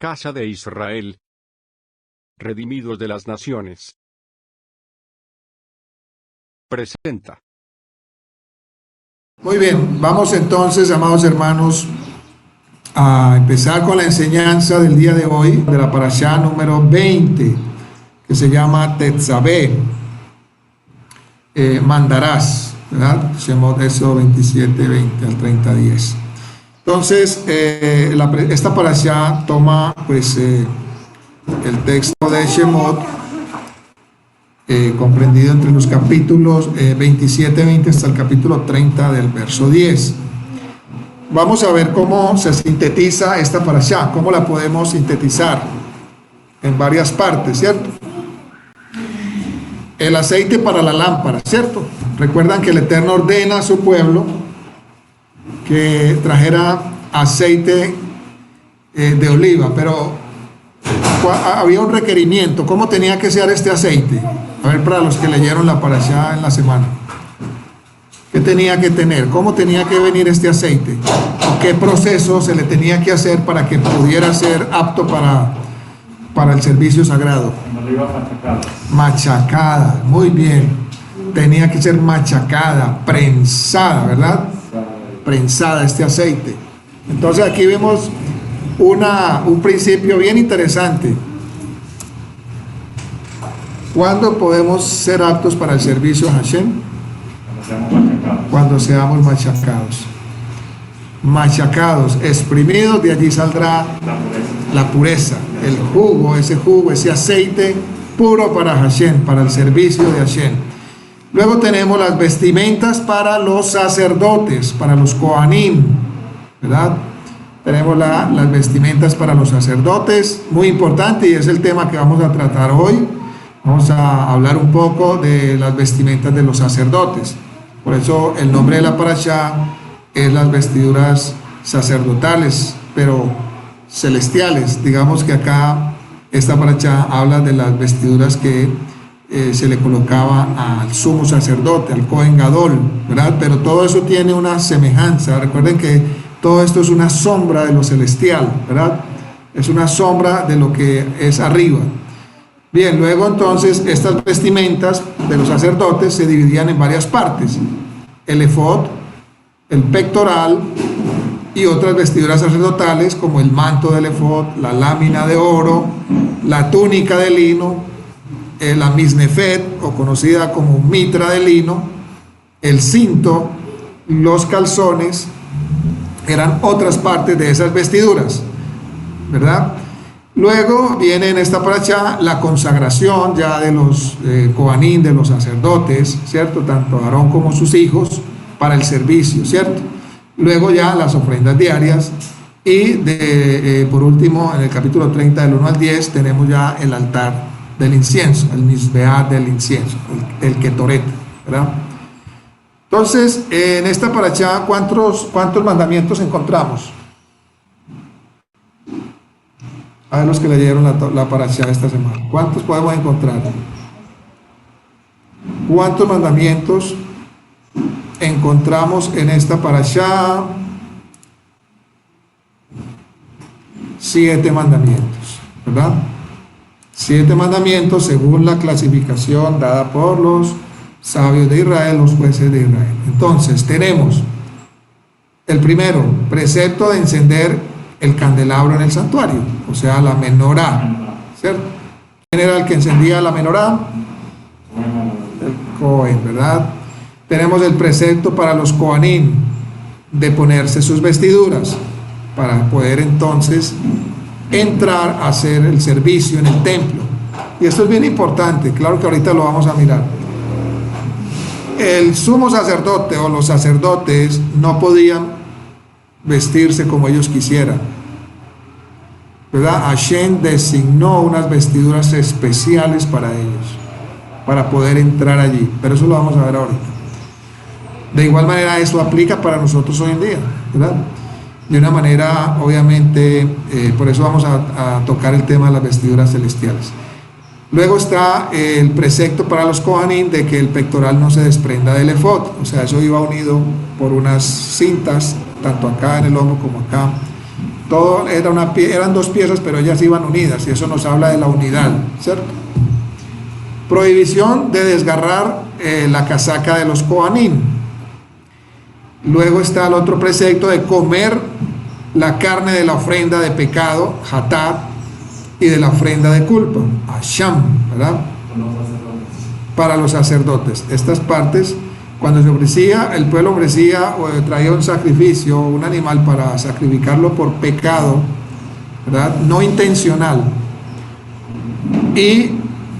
Casa de Israel, redimidos de las naciones, presenta. Muy bien, vamos entonces, amados hermanos, a empezar con la enseñanza del día de hoy, de la parashá número 20, que se llama Tetzaveh, mandarás, ¿verdad? Shemot Éxodo 27, 20 al 30, 10. Entonces, esta parashá toma, pues, el texto de Shemot, comprendido entre los capítulos 27, 20 hasta el capítulo 30 del verso 10. Vamos a ver cómo se sintetiza esta parashá, cómo la podemos sintetizar en varias partes, ¿cierto? El aceite para la lámpara, ¿cierto? Recuerdan que el Eterno ordena a su pueblo que trajera aceite de oliva, pero había un requerimiento. ¿Cómo tenía que ser este aceite? A ver, para los que leyeron la parashá en la semana, ¿qué tenía que tener? ¿Cómo tenía que venir este aceite? ¿O qué proceso se le tenía que hacer para que pudiera ser apto para el servicio sagrado? Machacada, muy bien. Tenía que ser machacada, prensada, ¿verdad? Prensada este aceite. Entonces aquí vemos un principio bien interesante. ¿Cuándo podemos ser aptos para el servicio a Hashem? Cuando seamos machacados. Machacados, exprimidos, de allí saldrá la pureza, el jugo, ese aceite puro para Hashem, para el servicio de Hashem. Luego tenemos las vestimentas para los sacerdotes, para los Kohanim, ¿verdad? Tenemos las vestimentas para los sacerdotes, muy importante, y es el tema que vamos a tratar hoy. Vamos a hablar un poco de las vestimentas de los sacerdotes. Por eso el nombre de la parashá es las vestiduras sacerdotales, pero celestiales. Digamos que acá esta parashá habla de las vestiduras que se le colocaba al sumo sacerdote, al Kohen Gadol, ¿verdad? Pero todo eso tiene una semejanza. Recuerden que todo esto es una sombra de lo celestial, ¿verdad? Es una sombra de lo que es arriba. Bien, luego entonces estas vestimentas de los sacerdotes se dividían en varias partes: el efod, el pectoral y otras vestiduras sacerdotales como el manto del efod, la lámina de oro, la túnica de lino, la misnefet, o conocida como mitra de lino, el cinto, los calzones, eran otras partes de esas vestiduras, ¿verdad? Luego viene en esta parashá la consagración ya de los Kohanim, de los sacerdotes, ¿cierto? Tanto Aarón como sus hijos, para el servicio, ¿cierto? Luego ya las ofrendas diarias y por último en el capítulo 30 del 1 al 10 tenemos ya el altar del incienso, el misbeat del incienso, el ketoret, ¿verdad? Entonces, en esta parashá, ¿cuántos mandamientos encontramos? A ver los que leyeron la parashá esta semana. ¿Cuántos podemos encontrar? ¿Cuántos mandamientos encontramos en esta parashá? 7 mandamientos, ¿verdad? 7 mandamientos según la clasificación dada por los sabios de Israel, los jueces de Israel. Entonces, tenemos el primero, precepto de encender el candelabro en el santuario, o sea, la menorá, ¿cierto? ¿Quién era el que encendía la menorá? El Cohen, ¿verdad? Tenemos el precepto para los Kohanim de ponerse sus vestiduras para poder entonces entrar a hacer el servicio en el templo. Y esto es bien importante, claro que ahorita lo vamos a mirar. El sumo sacerdote o los sacerdotes no podían vestirse como ellos quisieran, ¿verdad? Hashem designó unas vestiduras especiales para ellos, para poder entrar allí, pero eso lo vamos a ver ahorita. De igual manera eso aplica para nosotros hoy en día, ¿verdad? De una manera, obviamente, por eso vamos a tocar el tema de las vestiduras celestiales. Luego está el precepto para los Kohanim de que el pectoral no se desprenda del efod, o sea, eso iba unido por unas cintas, tanto acá en el hombro como acá Todo eran dos piezas, pero ellas iban unidas, y eso nos habla de la unidad, ¿cierto? Prohibición de desgarrar la casaca de los Kohanim. Luego está el otro precepto de comer la carne de la ofrenda de pecado, hatat, y de la ofrenda de culpa, asham, ¿verdad? Para los sacerdotes. Estas partes, cuando se ofrecía, el pueblo ofrecía o traía un sacrificio, un animal para sacrificarlo por pecado, ¿verdad? No intencional, y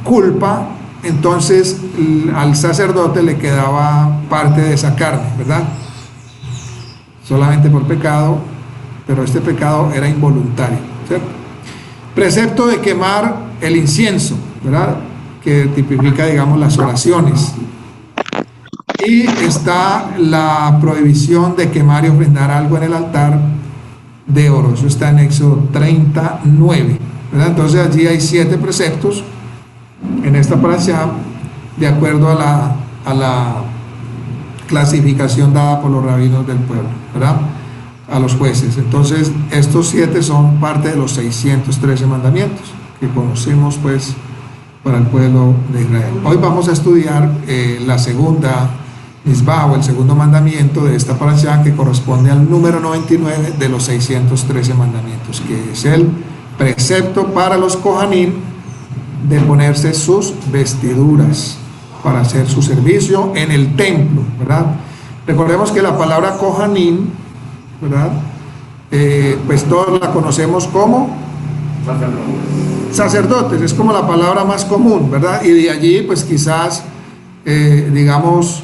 culpa, entonces al sacerdote le quedaba parte de esa carne, ¿verdad? Solamente por pecado, pero este pecado era involuntario, ¿cierto? Precepto de quemar el incienso, ¿verdad? Que tipifica, digamos, las oraciones. Y está la prohibición de quemar y ofrendar algo en el altar de oro. Eso está en Éxodo 39, ¿verdad? Entonces allí hay 7 preceptos en esta parashá, de acuerdo a la clasificación dada por los rabinos del pueblo, ¿verdad? A los jueces. Entonces estos 7 son parte de los 613 mandamientos que conocemos, pues, para el pueblo de Israel. Hoy vamos a estudiar la segunda misbah, o el segundo mandamiento de esta parashá, que corresponde al número 99 de los 613 mandamientos, que es el precepto para los Kohanim de ponerse sus vestiduras para hacer su servicio en el templo, ¿verdad? Recordemos que la palabra Kohanim, ¿verdad? Pues todos la conocemos como sacerdotes, es como la palabra más común, ¿verdad? Y de allí, pues quizás, digamos,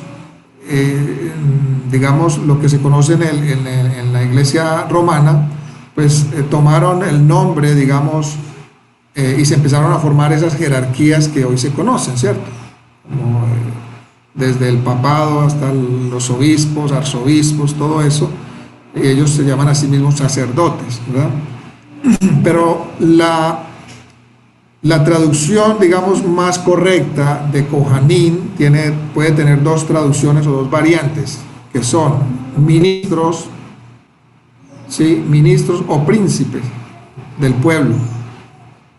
lo que se conoce en la iglesia romana, pues tomaron el nombre, digamos, y se empezaron a formar esas jerarquías que hoy se conocen, ¿cierto? Como, desde el papado hasta los obispos, arzobispos, todo eso, y ellos se llaman a sí mismos sacerdotes, ¿verdad? Pero la traducción, digamos, más correcta de Kohanim puede tener 2 traducciones o 2 variantes, que son ministros, ¿sí? Ministros o príncipes del pueblo.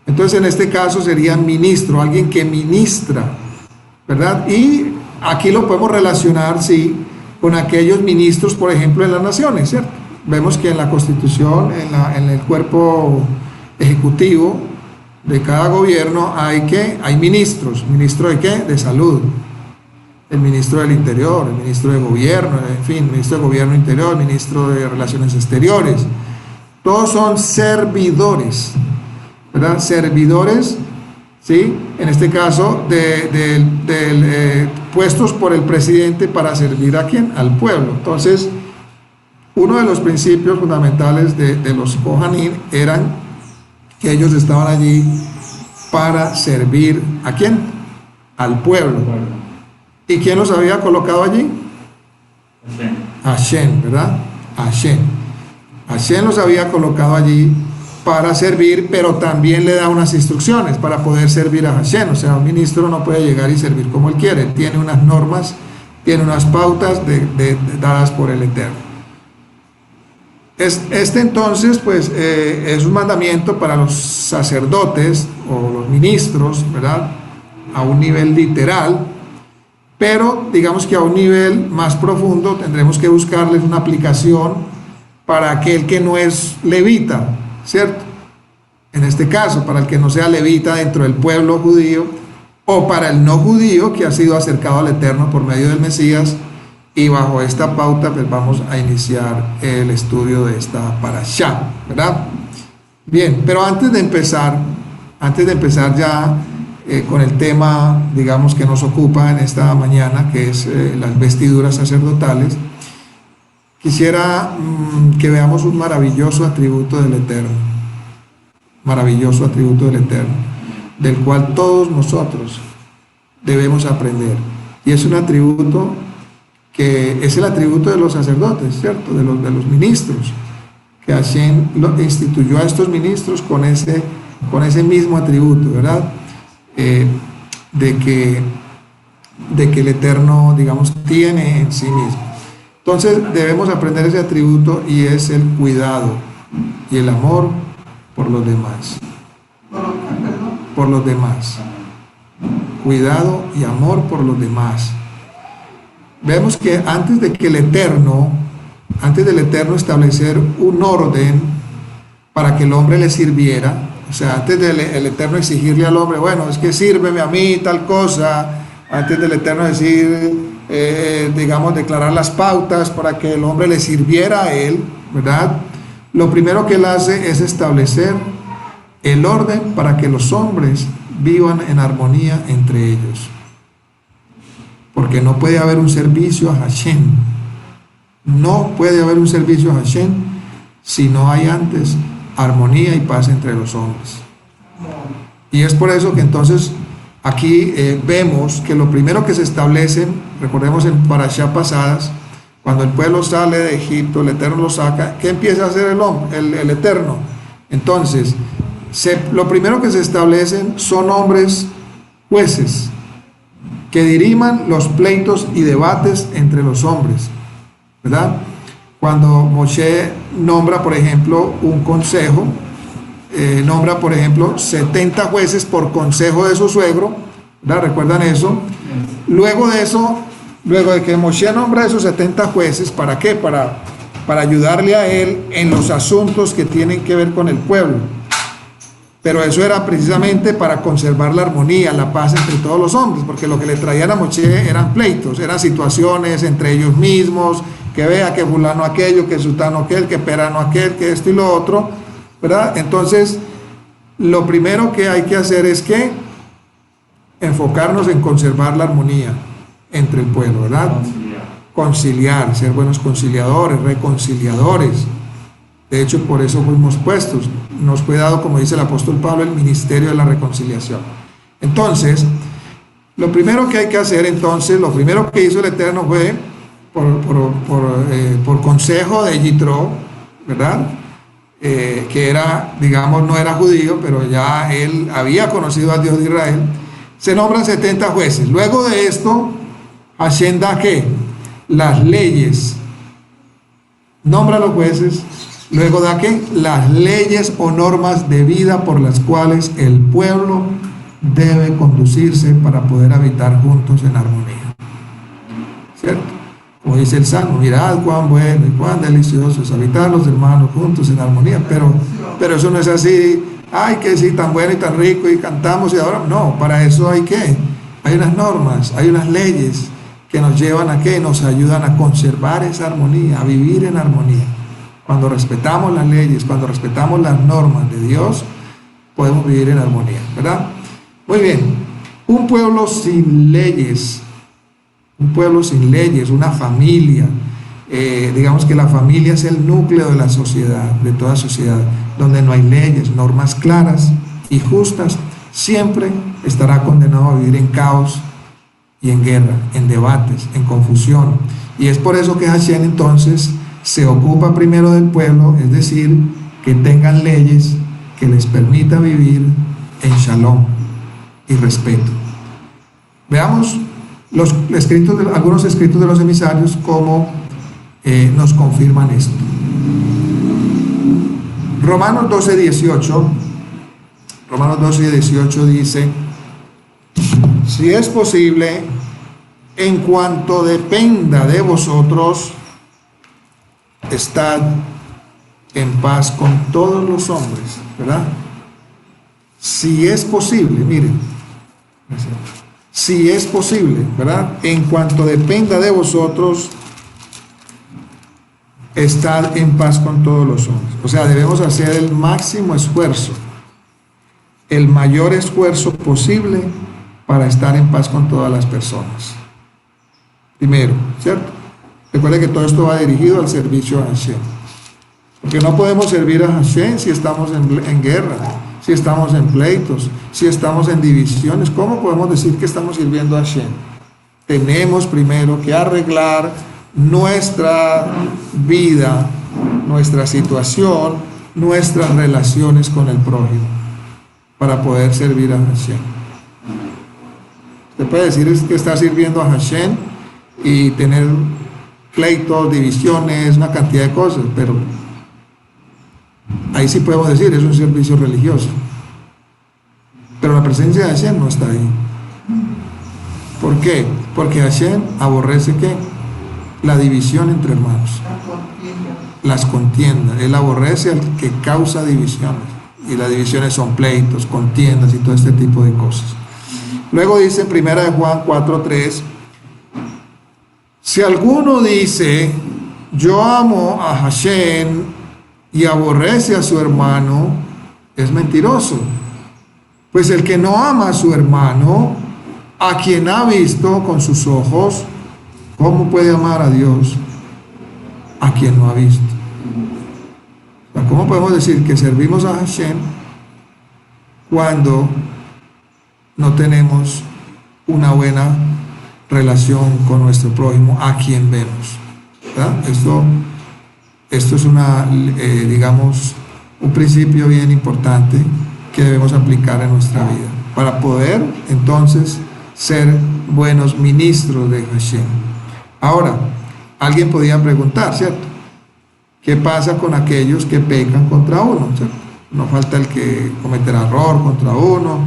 Entonces en este caso sería ministro, alguien que ministra, ¿verdad? Y aquí lo podemos relacionar, sí, con aquellos ministros, por ejemplo, en las naciones, ¿cierto? Vemos que en la Constitución, en el cuerpo ejecutivo de cada gobierno hay ministros. ¿Ministro de qué? De salud. El ministro del interior, el ministro de gobierno, en fin, ministro de gobierno interior, el ministro de relaciones exteriores. Todos son servidores, ¿verdad? Servidores, ¿sí? En este caso, puestos por el presidente para servir a ¿quién? Al pueblo. Entonces, uno de los principios fundamentales de los Kohanim eran que ellos estaban allí para servir ¿a quién? Al pueblo. ¿Y quién los había colocado allí? Hashem, ¿verdad? Hashem los había colocado allí para servir, pero también le da unas instrucciones para poder servir a Hashem. O sea, un ministro no puede llegar y servir como él quiere. Tiene unas normas, tiene unas pautas dadas por el Eterno. Este entonces, pues, es un mandamiento para los sacerdotes o los ministros, ¿verdad? A un nivel literal, pero digamos que a un nivel más profundo tendremos que buscarles una aplicación para aquel que no es levita, ¿cierto? En este caso, para el que no sea levita dentro del pueblo judío, o para el no judío que ha sido acercado al Eterno por medio del Mesías. Y bajo esta pauta, pues vamos a iniciar el estudio de esta parashá, ¿verdad? Bien, pero antes de empezar ya con el tema, digamos, que nos ocupa en esta mañana, que es las vestiduras sacerdotales, quisiera que veamos un maravilloso atributo del Eterno, del cual todos nosotros debemos aprender. Y es un atributo que es el atributo de los sacerdotes, ¿cierto? De los ministros, que Hashem instituyó a estos ministros con ese mismo atributo, ¿verdad? De que el Eterno, digamos, tiene en sí mismo. Entonces debemos aprender ese atributo, y es el cuidado y el amor por los demás. Por los demás. Cuidado y amor por los demás. Vemos que antes del Eterno establecer un orden para que el hombre le sirviera, o sea, antes del Eterno exigirle al hombre, bueno, es que sírveme a mí tal cosa, antes del Eterno decir, digamos, declarar las pautas para que el hombre le sirviera a él, ¿verdad? Lo primero que él hace es establecer el orden para que los hombres vivan en armonía entre ellos. Porque no puede haber un servicio a Hashem. No puede haber un servicio a Hashem si no hay antes armonía y paz entre los hombres. Y es por eso que entonces aquí vemos que lo primero que se establece, recordemos en parashá pasadas, cuando el pueblo sale de Egipto, el Eterno lo saca, ¿qué empieza a hacer el Eterno? Entonces, lo primero que se establecen son hombres jueces que diriman los pleitos y debates entre los hombres, ¿verdad? Cuando Moshe nombra, por ejemplo, un consejo, nombra, por ejemplo, 70 jueces por consejo de su suegro, ¿verdad? ¿Recuerdan eso? Luego de eso, luego de que Moshe nombra esos 70 jueces, ¿para qué? Para ayudarle a él en los asuntos que tienen que ver con el pueblo. Pero eso era precisamente para conservar la armonía, la paz entre todos los hombres, porque lo que le traían a Moshe eran pleitos, eran situaciones entre ellos mismos, que vea que fulano aquello, que sultano aquel, que perano aquel, que esto y lo otro, ¿verdad? Entonces, lo primero que hay que hacer es que enfocarnos en conservar la armonía entre el pueblo, ¿verdad? Conciliar, ser buenos conciliadores, reconciliadores. De hecho, por eso fuimos puestos. Nos fue dado, como dice el apóstol Pablo, el ministerio de la reconciliación. Entonces, lo primero que hay que hacer, lo primero que hizo el Eterno fue, por consejo de Yitro, ¿verdad? Que era, digamos, no era judío, pero ya él había conocido al Dios de Israel. Se nombran 70 jueces. Luego de esto, Hashem da ¿qué? Las leyes. Nombra a los jueces. Luego da ¿qué? Las leyes o normas de vida por las cuales el pueblo debe conducirse para poder habitar juntos en armonía. ¿Cierto? Como dice el Salmo, mirad cuán bueno y cuán delicioso es habitar los hermanos juntos en armonía. Pero eso no es así, ay, que sí, tan bueno y tan rico y cantamos y ahora. No, para eso hay unas normas, hay unas leyes que nos llevan a ¿qué? Nos ayudan a conservar esa armonía, a vivir en armonía. Cuando respetamos las leyes, cuando respetamos las normas de Dios, podemos vivir en armonía, ¿verdad? Muy bien, un pueblo sin leyes, una familia, digamos que la familia es el núcleo de la sociedad, de toda sociedad, donde no hay leyes, normas claras y justas, siempre estará condenado a vivir en caos y en guerra, en debates, en confusión. Y es por eso que Hashem entonces se ocupa primero del pueblo, es decir, que tengan leyes que les permita vivir en shalom y respeto. Veamos algunos escritos de los emisarios cómo nos confirman esto. Romanos 12:18 dice: si es posible, en cuanto dependa de vosotros, estad en paz con todos los hombres, ¿verdad? Si es posible, miren, si es posible, ¿verdad? En cuanto dependa de vosotros, estad en paz con todos los hombres. O sea, debemos hacer el máximo esfuerzo, el mayor esfuerzo posible para estar en paz con todas las personas. Primero, ¿cierto? Recuerde que todo esto va dirigido al servicio a Hashem. Porque no podemos servir a Hashem si estamos en guerra, si estamos en pleitos, si estamos en divisiones. ¿Cómo podemos decir que estamos sirviendo a Hashem? Tenemos primero que arreglar nuestra vida, nuestra situación, nuestras relaciones con el prójimo para poder servir a Hashem. Usted puede decir que está sirviendo a Hashem y tener pleitos, divisiones, una cantidad de cosas, pero ahí sí podemos decir, es un servicio religioso. Pero la presencia de Hashem no está ahí. ¿Por qué? Porque Hashem aborrece ¿qué? La división entre hermanos, las contiendas. Él aborrece al que causa divisiones, y las divisiones son pleitos, contiendas y todo este tipo de cosas. Luego dice en 1 Juan 4:3, si alguno dice yo amo a Hashem y aborrece a su hermano, es mentiroso. Pues el que no ama a su hermano, a quien ha visto con sus ojos, ¿cómo puede amar a Dios a quien no ha visto? O sea, ¿cómo podemos decir que servimos a Hashem cuando no tenemos una buena relación con nuestro prójimo a quien vemos? ¿Verdad? Esto es digamos, un principio bien importante que debemos aplicar en nuestra vida para poder entonces ser buenos ministros de Hashem. Ahora, alguien podría preguntar, ¿cierto? ¿Qué pasa con aquellos que pecan contra uno? ¿Cierto? No falta el que cometerá error contra uno.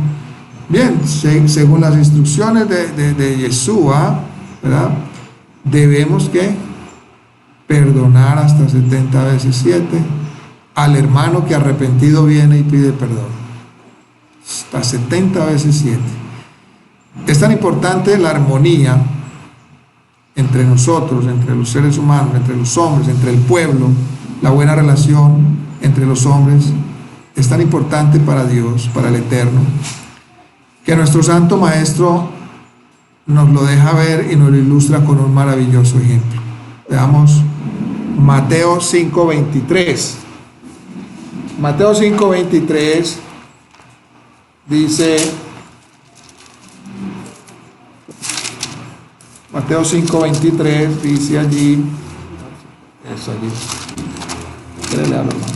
Bien, según las instrucciones de Yeshua, ¿verdad? Debemos que perdonar hasta 70 veces 7 al hermano que arrepentido viene y pide perdón. Hasta 70 veces 7. Es tan importante la armonía entre nosotros, entre los seres humanos, entre los hombres, entre el pueblo, la buena relación entre los hombres, es tan importante para Dios, para el Eterno, que nuestro Santo Maestro nos lo deja ver y nos lo ilustra con un maravilloso ejemplo. Veamos Mateo 5:23. Mateo 5:23 dice, Mateo 5:23 dice allí, eso allí, ¿qué le hablo, hermano?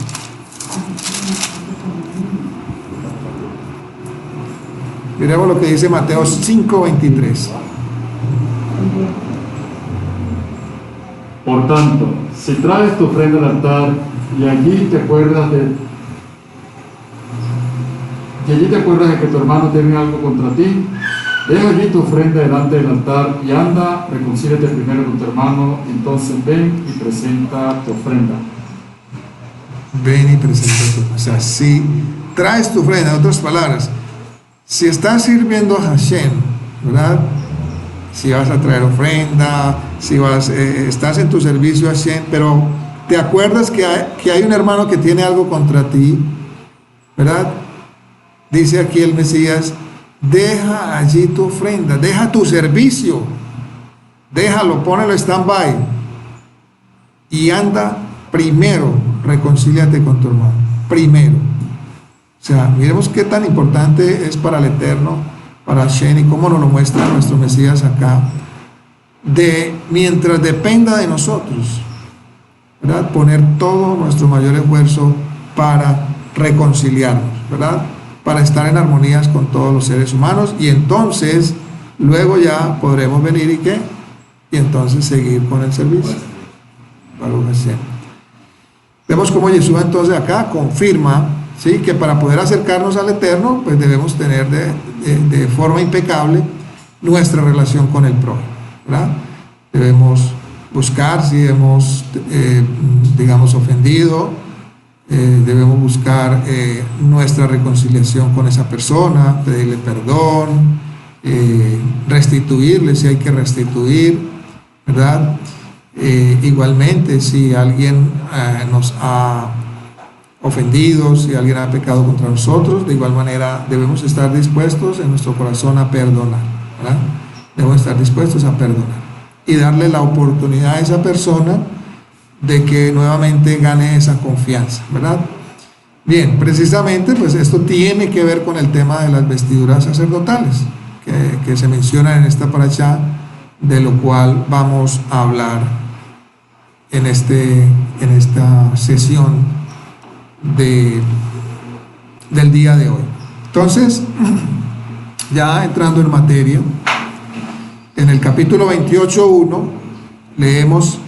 Miremos lo que dice Mateo 5:23. Por tanto, si traes tu ofrenda al altar y allí te acuerdas de que tu hermano tiene algo contra ti, deja allí tu ofrenda delante del altar y anda, reconcíliate primero con tu hermano, entonces ven y presenta tu ofrenda. Ven y presenta tu ofrenda. O sea, si traes tu ofrenda, en otras palabras, si estás sirviendo a Hashem, ¿verdad? Si vas a traer ofrenda, si estás en tu servicio a Hashem, pero te acuerdas que hay un hermano que tiene algo contra ti, ¿verdad? Dice aquí el Mesías, deja allí tu ofrenda, deja tu servicio, déjalo, ponelo stand-by y anda primero, reconcíliate con tu hermano, primero. O sea, miremos qué tan importante es para el Eterno, para Hashem, y cómo nos lo muestra nuestro Mesías acá, mientras dependa de nosotros, ¿verdad? Poner todo nuestro mayor esfuerzo para reconciliarnos, ¿verdad? Para estar en armonías con todos los seres humanos, y entonces luego ya podremos venir y entonces seguir con el servicio. Baruch Hashem. Vemos cómo Yeshua entonces acá confirma, ¿sí?, que para poder acercarnos al Eterno, pues debemos tener de forma impecable nuestra relación con el prójimo, ¿verdad? Debemos buscar si hemos, digamos, ofendido, debemos buscar nuestra reconciliación con esa persona, pedirle perdón, restituirle si hay que restituir, ¿verdad? Igualmente, si alguien nos ha ofendido, si alguien ha pecado contra nosotros, de igual manera debemos estar dispuestos en nuestro corazón a perdonar, ¿verdad? Debemos estar dispuestos a perdonar y darle la oportunidad a esa persona de que nuevamente gane esa confianza, ¿verdad? Bien, precisamente pues esto tiene que ver con el tema de las vestiduras sacerdotales que se mencionan en esta parashá, de lo cual vamos a hablar en esta sesión del día de hoy. Entonces, ya entrando en materia, en el capítulo 28.1 leemos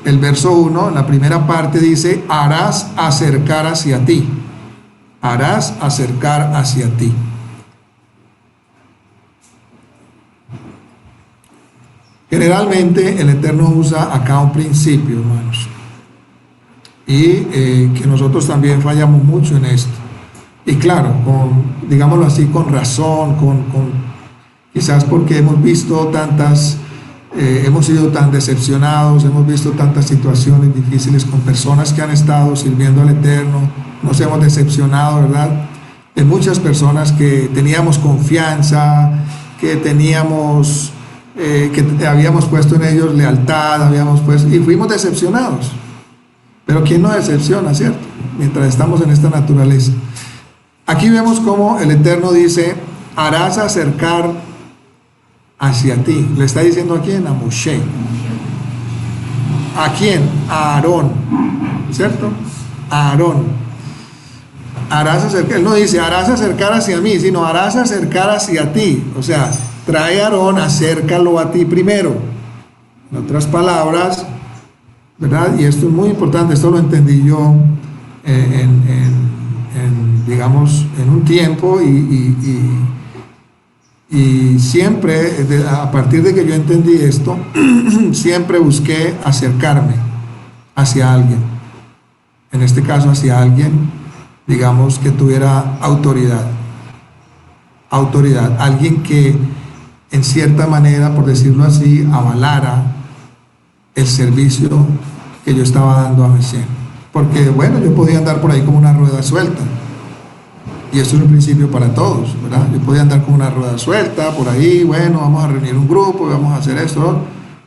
el verso 1, la primera parte dice, harás acercar hacia ti. Harás acercar hacia ti. Generalmente el Eterno usa acá un principio, hermanos, y que nosotros también fallamos mucho en esto. Y claro, digámoslo así, con razón, quizás porque hemos visto hemos sido tan decepcionados, hemos visto tantas situaciones difíciles con personas que han estado sirviendo al Eterno, nos hemos decepcionado, ¿verdad? De muchas personas que teníamos confianza, que teníamos... que habíamos puesto en ellos lealtad, y fuimos decepcionados. Pero ¿quién no decepciona, cierto? Mientras estamos en esta naturaleza. Aquí vemos cómo el Eterno dice, harás acercar hacia ti. Le está diciendo a quién, a Moshe. ¿A quién? A Aarón, ¿cierto? A Aarón. Harás acercar, él no dice harás acercar hacia mí, sino harás acercar hacia ti. O sea, trae a Aarón, acércalo a ti primero. En otras palabras, ¿verdad? Y esto es muy importante, esto lo entendí yo digamos, en un tiempo y siempre, a partir de que yo entendí esto, siempre busqué acercarme hacia alguien. En este caso, hacia alguien, digamos, que tuviera autoridad. Autoridad, alguien que en cierta manera, por decirlo así, avalara el servicio que yo estaba dando a Hashem. Porque, bueno, yo podía andar por ahí como una rueda suelta. Y esto es un principio para todos, ¿verdad? Yo podía andar como una rueda suelta, por ahí, bueno, vamos a reunir un grupo, vamos a hacer esto,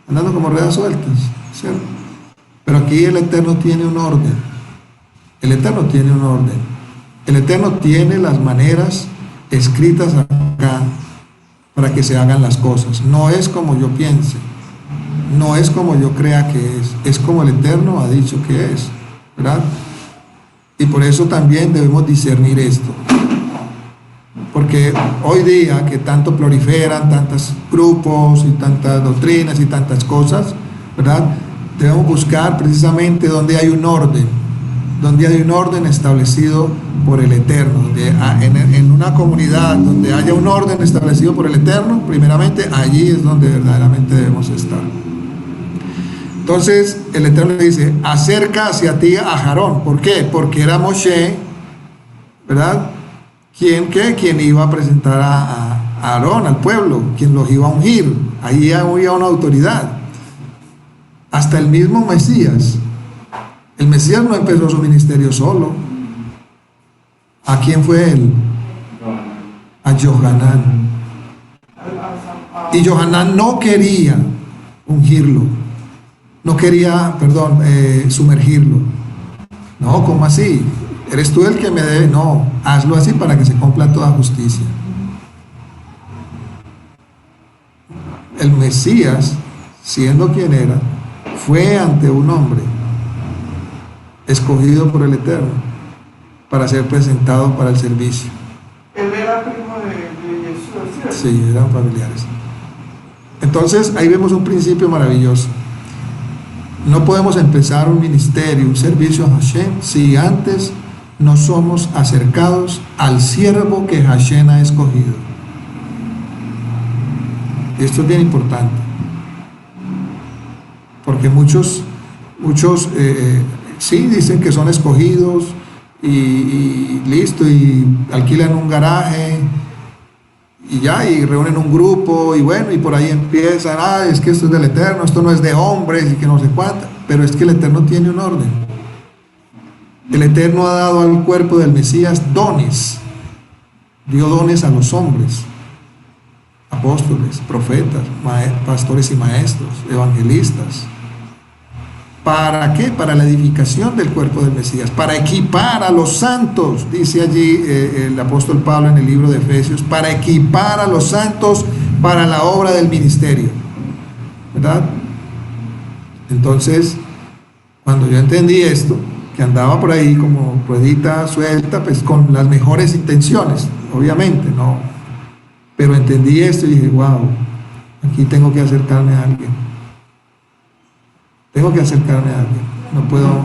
andando como ruedas sueltas, ¿cierto? Pero aquí el Eterno tiene un orden. El Eterno tiene un orden. El Eterno tiene las maneras escritas acá para que se hagan las cosas. No es como yo piense, no es como yo crea que es como el Eterno ha dicho que es, ¿verdad? Y por eso también debemos discernir esto, porque hoy día que tanto proliferan tantos grupos y tantas doctrinas y tantas cosas, ¿verdad? Debemos buscar precisamente donde hay un orden establecido por el Eterno, en una comunidad donde haya un orden establecido por el Eterno, primeramente allí es donde verdaderamente debemos estar. Entonces el Eterno le dice, acerca hacia ti a Aarón. ¿Por qué? Porque era Moshe, ¿verdad? ¿Quién iba a presentar a Aarón al pueblo? Quien los iba a ungir. Ahí había una autoridad. Hasta el mismo Mesías. El Mesías no empezó su ministerio solo. ¿A quién fue él? A Johanán. Y Johanán no quería ungirlo. No quería, sumergirlo. No, ¿cómo así? ¿Eres tú el que me debe? No, hazlo así para que se cumpla toda justicia. El Mesías, siendo quien era, fue ante un hombre escogido por el Eterno para ser presentado para el servicio. Él era primo de Jesús, ¿cierto? Sí, eran familiares. Entonces ahí vemos un principio maravilloso. No podemos empezar un ministerio, un servicio a Hashem, si antes no somos acercados al siervo que Hashem ha escogido. Esto es bien importante, porque muchos sí dicen que son escogidos y listo, y alquilan un garaje y ya, y reúnen un grupo, y bueno, y por ahí empiezan, es que esto es del Eterno, esto no es de hombres, y que no sé cuánto. Pero es que el Eterno tiene un orden. El Eterno ha dado al cuerpo del Mesías dones. Dio dones a los hombres, apóstoles, profetas, pastores y maestros, evangelistas. ¿Para qué? Para la edificación del cuerpo del Mesías, para equipar a los santos, dice allí el apóstol Pablo en el libro de Efesios, para equipar a los santos para la obra del ministerio, ¿verdad? Entonces, cuando yo entendí esto, que andaba por ahí como ruedita suelta, pues con las mejores intenciones, obviamente, no, pero entendí esto y dije, wow, aquí tengo que acercarme a alguien. Tengo que acercarme a alguien, no puedo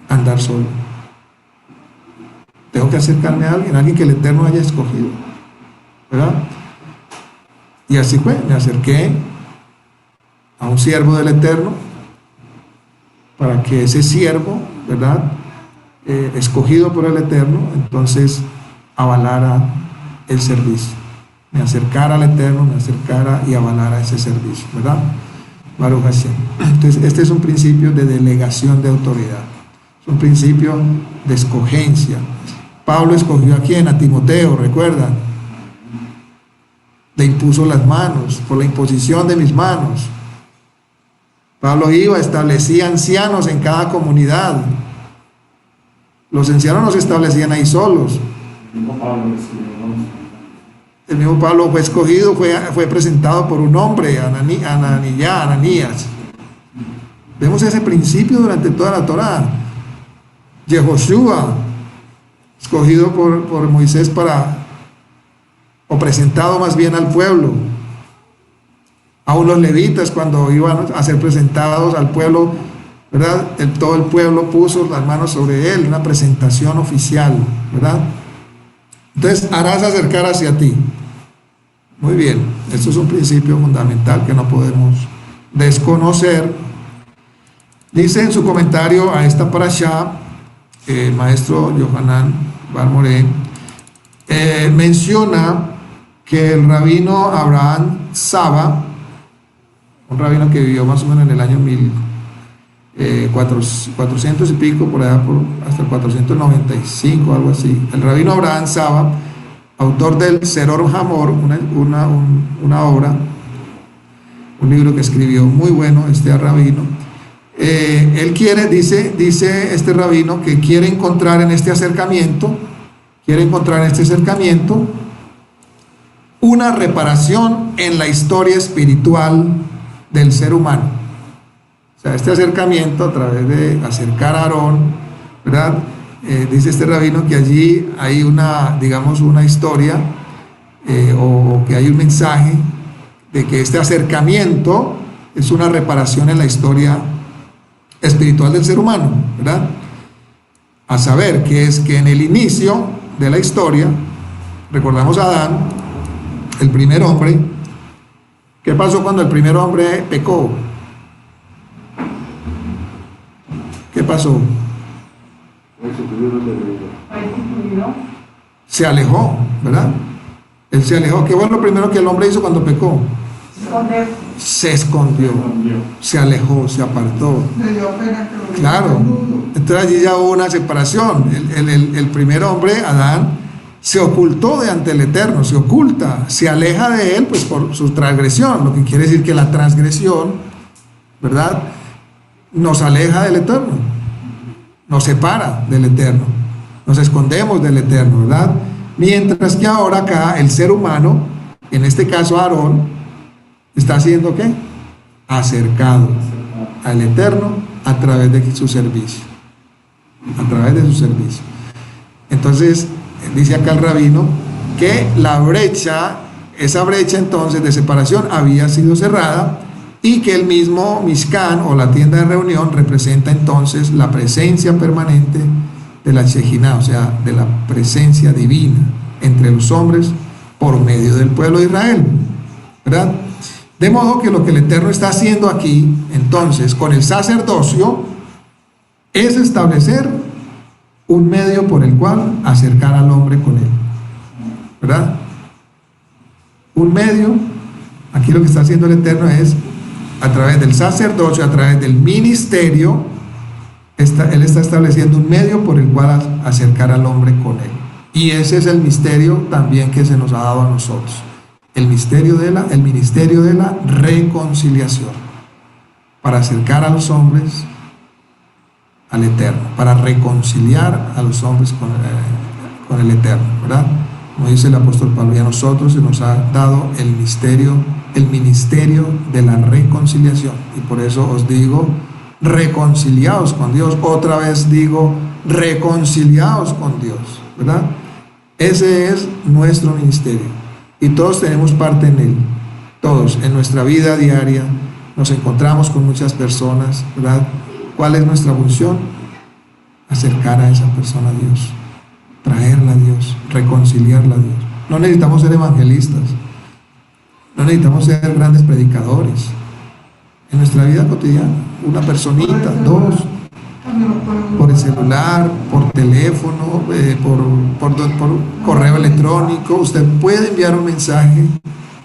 andar solo. Tengo que acercarme a alguien que el Eterno haya escogido, ¿verdad? Y así fue, me acerqué a un siervo del Eterno para que ese siervo, ¿verdad? Escogido por el Eterno, entonces avalara el servicio, me acercara al Eterno, me acercara y avalara ese servicio, ¿verdad? Baruch Hashem. Entonces este es un principio de delegación de autoridad, es un principio de escogencia. Pablo escogió a quién, a Timoteo, ¿recuerdan? Le impuso las manos, por la imposición de mis manos. Pablo iba, establecía ancianos en cada comunidad. Los ancianos no se establecían ahí solos. El mismo Pablo fue escogido, fue presentado por un hombre, Ananías. Vemos ese principio durante toda la Torá. Yehoshua, escogido por Moisés o presentado más bien al pueblo. Aún los levitas, cuando iban a ser presentados al pueblo, ¿verdad? Todo el pueblo puso las manos sobre él, una presentación oficial, ¿verdad? Entonces harás acercar hacia ti. Muy bien, esto es un principio fundamental que no podemos desconocer. Dice en su comentario a esta parashá, el maestro Yohanan Bar Moré, menciona que el rabino Abraham Saba, un rabino que vivió más o menos en el año 1400 y pico, por allá hasta el 495, algo así. El rabino Abraham Saba, autor del Seror Hamor, una obra, un libro que escribió muy bueno este rabino. Él quiere, dice este rabino, que quiere encontrar en este acercamiento una reparación en la historia espiritual del ser humano. O sea, este acercamiento a través de acercar a Aarón, ¿verdad? Dice este rabino que allí hay una historia o que hay un mensaje de que este acercamiento es una reparación en la historia espiritual del ser humano, ¿verdad? A saber que es que en el inicio de la historia, recordamos a Adán, el primer hombre. ¿Qué pasó cuando el primer hombre pecó? ¿Qué pasó? Se alejó, ¿verdad? Él se alejó. ¿Qué fue lo primero que el hombre hizo cuando pecó? Se escondió, se alejó, se apartó. Claro, entonces allí ya hubo una separación. El primer hombre, Adán, se ocultó de ante el Eterno, se oculta, se aleja de él, pues por su transgresión, lo que quiere decir que la transgresión, ¿verdad?, nos aleja del Eterno, nos separa del Eterno, nos escondemos del Eterno, ¿verdad? Mientras que ahora acá el ser humano, en este caso Aarón, está haciendo ¿qué? Acercado al Eterno a través de su servicio, a través de su servicio. Entonces dice acá el rabino que esa brecha entonces de separación había sido cerrada, y que el mismo Mishkan o la tienda de reunión representa entonces la presencia permanente de la Shejinah, o sea, de la presencia divina entre los hombres por medio del pueblo de Israel, ¿verdad? De modo que lo que el Eterno está haciendo aquí entonces con el sacerdocio es establecer un medio por el cual acercar al hombre con él, ¿verdad? Un medio. Aquí lo que está haciendo el Eterno es, a través del sacerdocio, a través del ministerio, Él está estableciendo un medio por el cual acercar al hombre con él. Y ese es el misterio también que se nos ha dado a nosotros, el ministerio de la reconciliación, para acercar a los hombres al Eterno, para reconciliar a los hombres con el Eterno, ¿verdad? Como dice el apóstol Pablo, y a nosotros se nos ha dado el ministerio de la reconciliación. Y por eso os digo, reconciliados con Dios. Otra vez digo, reconciliados con Dios, ¿verdad? Ese es nuestro ministerio. Y todos tenemos parte en él. Todos, en nuestra vida diaria, nos encontramos con muchas personas, ¿verdad? ¿Cuál es nuestra función? Acercar a esa persona a Dios, traerla a Dios, reconciliarla a Dios. No necesitamos ser evangelistas, no necesitamos ser grandes predicadores. En nuestra vida cotidiana, una personita, dos, por el celular, por teléfono, por correo electrónico, usted puede enviar un mensaje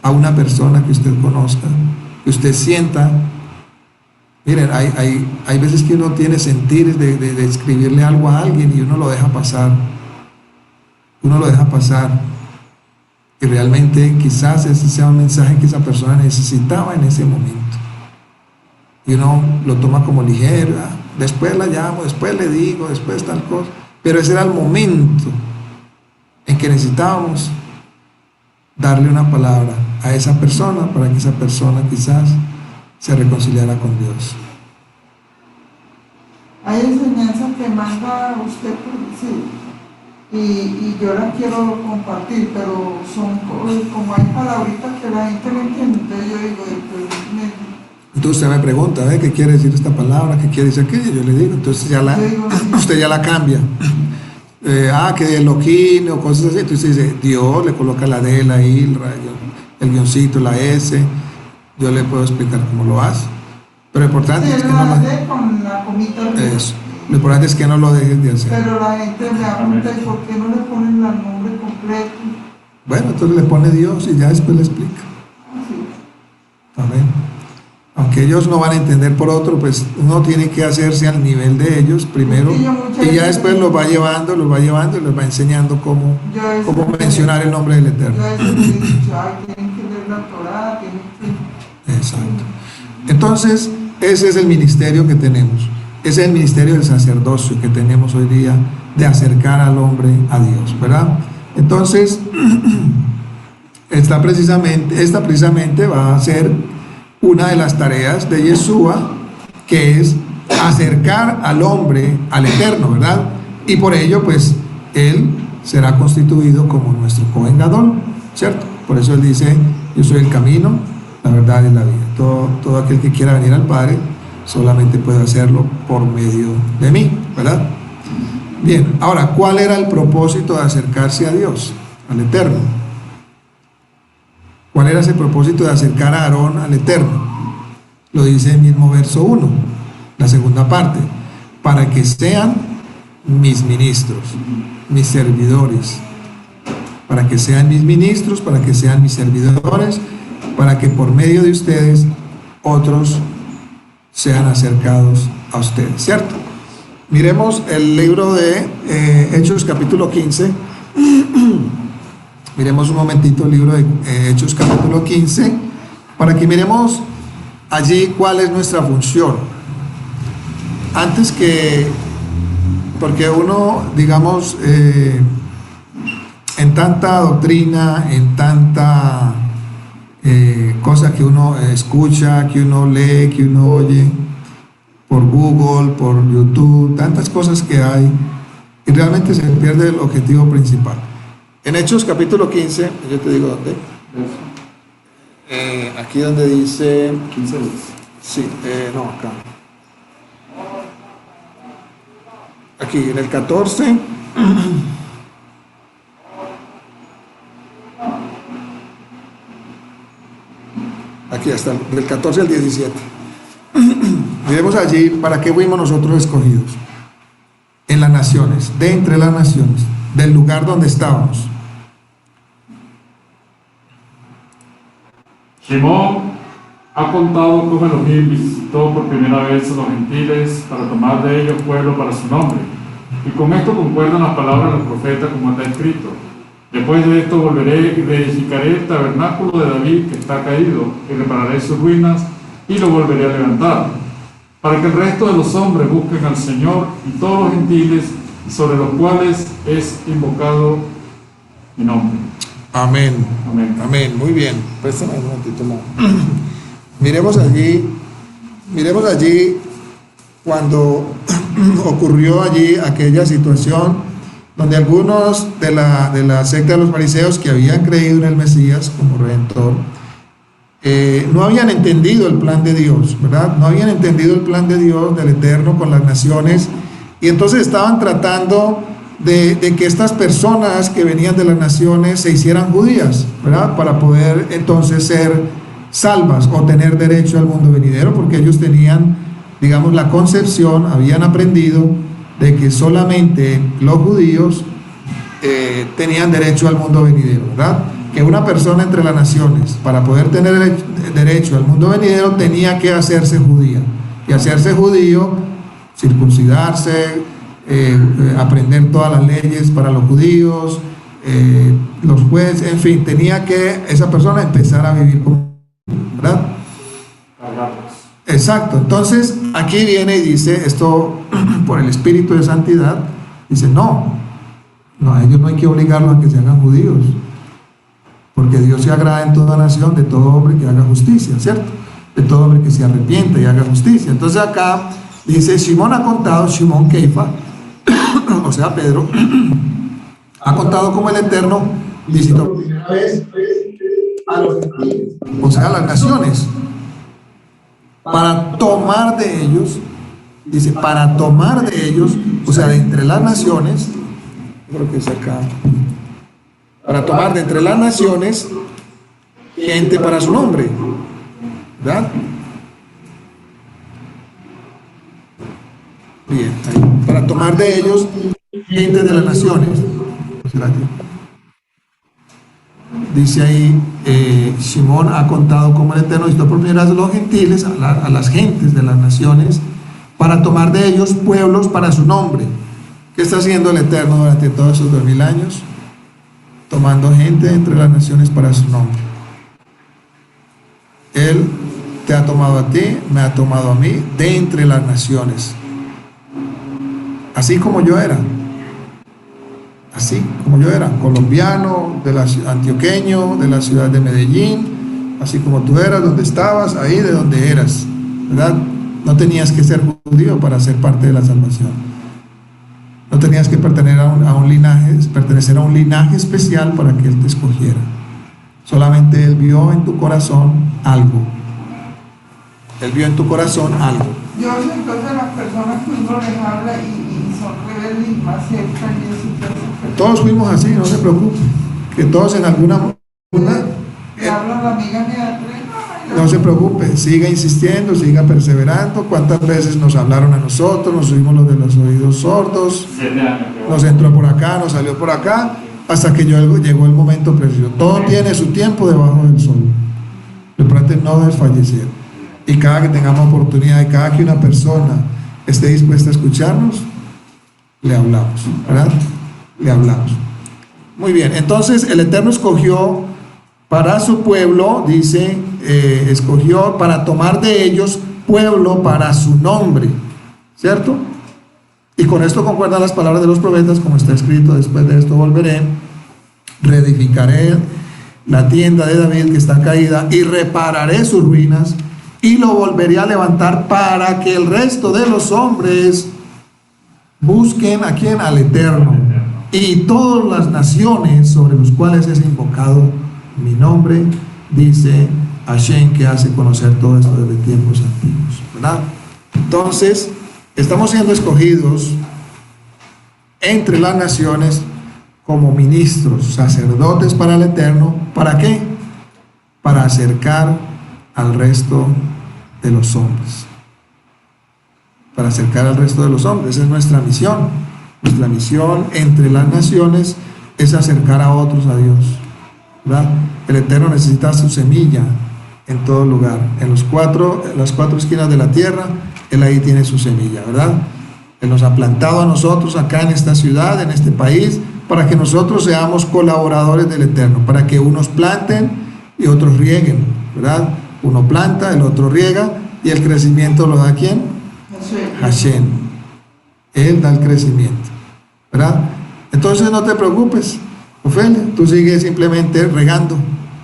a una persona que usted conozca, que usted sienta. Miren, hay veces que uno tiene sentir de escribirle algo a alguien y uno lo deja pasar. Uno lo deja pasar. Y realmente quizás ese sea un mensaje que esa persona necesitaba en ese momento. Y uno lo toma como ligero, después la llamo, después le digo, después tal cosa. Pero ese era el momento en que necesitábamos darle una palabra a esa persona para que esa persona quizás se reconciliara con Dios. Hay enseñanzas que manda usted por decir, y yo las quiero compartir, pero son como hay palabritas que la gente no entiende. Entonces yo digo, entonces usted me pregunta, ¿qué quiere decir esta palabra? ¿Qué quiere decir aquello? Yo le digo, entonces usted ya la cambia. Que Elohim o cosas así. Entonces dice, Dios, le coloca la D, la I, el guioncito, la S. Yo le puedo explicar cómo lo hace. Pero lo importante es que no con la comita eso. Lo importante es que no lo dejes de hacer. Pero la gente me pregunta, ¿y por qué no le ponen el nombre completo? Bueno, entonces le pone Dios y ya después le explica. Amén. Aunque ellos no van a entender por otro, pues uno tiene que hacerse al nivel de ellos primero y ya después los va llevando y les va enseñando cómo mencionar el nombre del Eterno. Tienen que leer la Torá, tienen que... Exacto. Entonces, ese es el ministerio que tenemos. Ese es el ministerio del sacerdocio que tenemos hoy día, de acercar al hombre a Dios, ¿verdad? Entonces, esta precisamente va a ser una de las tareas de Yeshua, que es acercar al hombre al Eterno, ¿verdad? Y por ello, pues, él será constituido como nuestro Cohen Gadol, ¿cierto? Por eso él dice, yo soy el camino, la verdad y la vida. Todo aquel que quiera venir al Padre solamente puede hacerlo por medio de mí, ¿verdad? Bien, ahora, ¿cuál era el propósito de acercarse a Dios, al Eterno? ¿Cuál era ese propósito de acercar a Aarón al Eterno? Lo dice el mismo verso 1, la segunda parte, para que sean mis ministros, mis servidores, para que sean mis ministros, para que sean mis servidores, para que por medio de ustedes otros sean acercados a ustedes, ¿cierto? Miremos el libro de Hechos capítulo 15. Miremos un momentito el libro de Hechos capítulo 15 para que miremos allí cuál es nuestra función. Antes que, porque uno, digamos, en tanta doctrina, en tanta cosa que uno escucha, que uno lee, que uno oye por Google, por YouTube, tantas cosas que hay, y realmente se pierde el objetivo principal. En Hechos capítulo 15, yo te digo dónde. Aquí donde dice 15. Sí, no, acá. Aquí en el 14. Aquí está, del 14 al 17. Miremos allí para qué fuimos nosotros escogidos. En las naciones, de entre las naciones, del lugar donde estábamos. Shimón ha contado cómo Elohim visitó por primera vez a los gentiles para tomar de ellos pueblo para su nombre. Y con esto concuerdan las palabras de los profetas como está escrito. Después de esto volveré y reedificaré el tabernáculo de David que está caído, y repararé sus ruinas y lo volveré a levantar, para que el resto de los hombres busquen al Señor y todos los gentiles sobre los cuales es invocado mi nombre. Amén. Amén. Amén. Muy bien. Préstame un momentito más. Miremos allí cuando ocurrió allí aquella situación donde algunos de la secta de los fariseos que habían creído en el Mesías como Redentor, no habían entendido el plan de Dios, ¿verdad? No habían entendido el plan de Dios, del Eterno con las naciones, y entonces estaban tratando de que estas personas que venían de las naciones se hicieran judías, ¿verdad? Para poder entonces ser salvas o tener derecho al mundo venidero, porque ellos tenían, digamos, la concepción, habían aprendido de que solamente los judíos tenían derecho al mundo venidero, ¿verdad? Que una persona entre las naciones, para poder tener derecho al mundo venidero, tenía que hacerse judía, y hacerse judío, circuncidarse, aprender todas las leyes para los judíos, los jueces, en fin, tenía que esa persona empezar a vivir como, ¿verdad? Exacto. Entonces aquí viene y dice esto por el Espíritu de Santidad, dice no, a ellos no hay que obligarlos a que se hagan judíos, porque Dios se agrada en toda nación de todo hombre que haga justicia, ¿cierto? De todo hombre que se arrepienta y haga justicia. Entonces acá dice, Simón ha contado, Simón Keifa, o sea Pedro, ha contado como el Eterno visitó por primera vez a los gentiles, o sea, a las naciones, para tomar de ellos, dice, para tomar de ellos, o sea, de entre las naciones, creo que es acá, para tomar de entre las naciones gente para su nombre, ¿verdad? Bien, ahí, para tomar de ellos gente de las naciones. Dice ahí, Simón ha contado como el Eterno visitó por primera vez a los gentiles, a las gentes de las naciones, para tomar de ellos pueblos para su nombre. ¿Qué está haciendo el Eterno durante todos esos 2000 años? Tomando gente entre las naciones para su nombre. Él te ha tomado a ti, me ha tomado a mí, de entre las naciones. Así como yo era. Así como yo era, colombiano, antioqueño, de la ciudad de Medellín, así como tú eras, donde estabas, ahí de donde eras, ¿verdad? No tenías que ser judío para ser parte de la salvación. No tenías que pertenecer a un linaje especial para que Él te escogiera. Solamente Él vio en tu corazón algo. Él vio en tu corazón algo. Dios, entonces las personas que uno les habla y son rebeldes y más cerca y eso. Todos fuimos así, no se preocupe. Que todos en alguna... Que habla la amiga Beatriz. No se preocupe, siga insistiendo, siga perseverando. ¿Cuántas veces nos hablaron a nosotros? Nos subimos los de los oídos sordos, nos entró por acá, nos salió por acá, hasta que llegó el momento preciso. Todo tiene su tiempo debajo del sol. Lo importante es no desfallecer. Y cada que tengamos oportunidad, y cada que una persona esté dispuesta a escucharnos, le hablamos, ¿verdad? Le hablamos. Muy bien, entonces el Eterno escogió para su pueblo, dice, escogió para tomar de ellos pueblo para su nombre, ¿cierto? Y con esto concuerdan las palabras de los profetas, como está escrito: después de esto volveré, reedificaré la tienda de David que está caída y repararé sus ruinas y lo volveré a levantar para que el resto de los hombres busquen a quién, al Eterno, y todas las naciones sobre los cuales es invocado mi nombre, dice Hashem, que hace conocer todo esto desde tiempos antiguos, ¿verdad? Entonces estamos siendo escogidos entre las naciones como ministros, sacerdotes para el Eterno. ¿Para qué? Para acercar al resto de los hombres. Para acercar al resto de los hombres. Esa es nuestra misión. Nuestra misión entre las naciones es acercar a otros a Dios, ¿verdad? El Eterno necesita su semilla en todo lugar. En las cuatro esquinas de la tierra, Él ahí tiene su semilla, ¿verdad? Él nos ha plantado a nosotros acá en esta ciudad, en este país, para que nosotros seamos colaboradores del Eterno, para que unos planten y otros rieguen, ¿verdad? Uno planta, el otro riega, y el crecimiento lo da ¿quién? Hashem. Él da el crecimiento, ¿verdad? Entonces no te preocupes, Ofelia, tú sigues simplemente regando,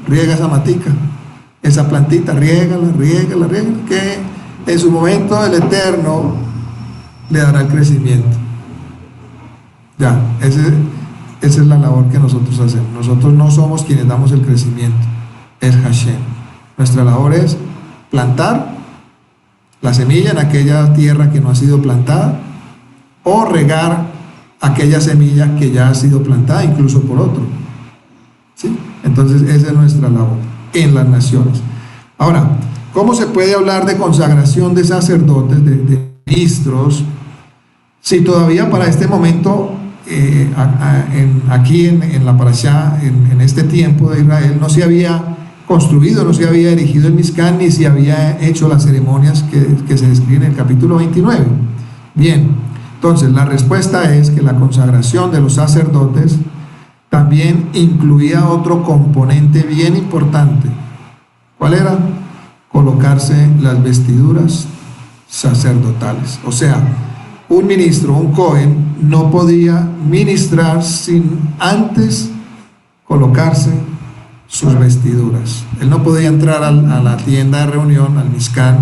riega esa matica, esa plantita, riégala, que en su momento el Eterno le dará el crecimiento. Ya, esa es la labor que nosotros hacemos. Nosotros no somos quienes damos el crecimiento, es Hashem. Nuestra labor es plantar la semilla en aquella tierra que no ha sido plantada, o regar aquella semilla que ya ha sido plantada, incluso por otro. ¿Sí? Entonces esa es nuestra labor en las naciones. Ahora, ¿cómo se puede hablar de consagración de sacerdotes, de ministros, si todavía para este momento, aquí en la Parashá, en este tiempo de Israel, no se había construido, no se había erigido el Mishkan, ni se había hecho las ceremonias que se describen en el capítulo 29? Bien, entonces la respuesta es que la consagración de los sacerdotes también incluía otro componente bien importante. ¿Cuál era? Colocarse las vestiduras sacerdotales. O sea, un ministro, un Cohen, no podía ministrar sin antes colocarse sus vestiduras. Él no podía entrar a la tienda de reunión, al Mishkan.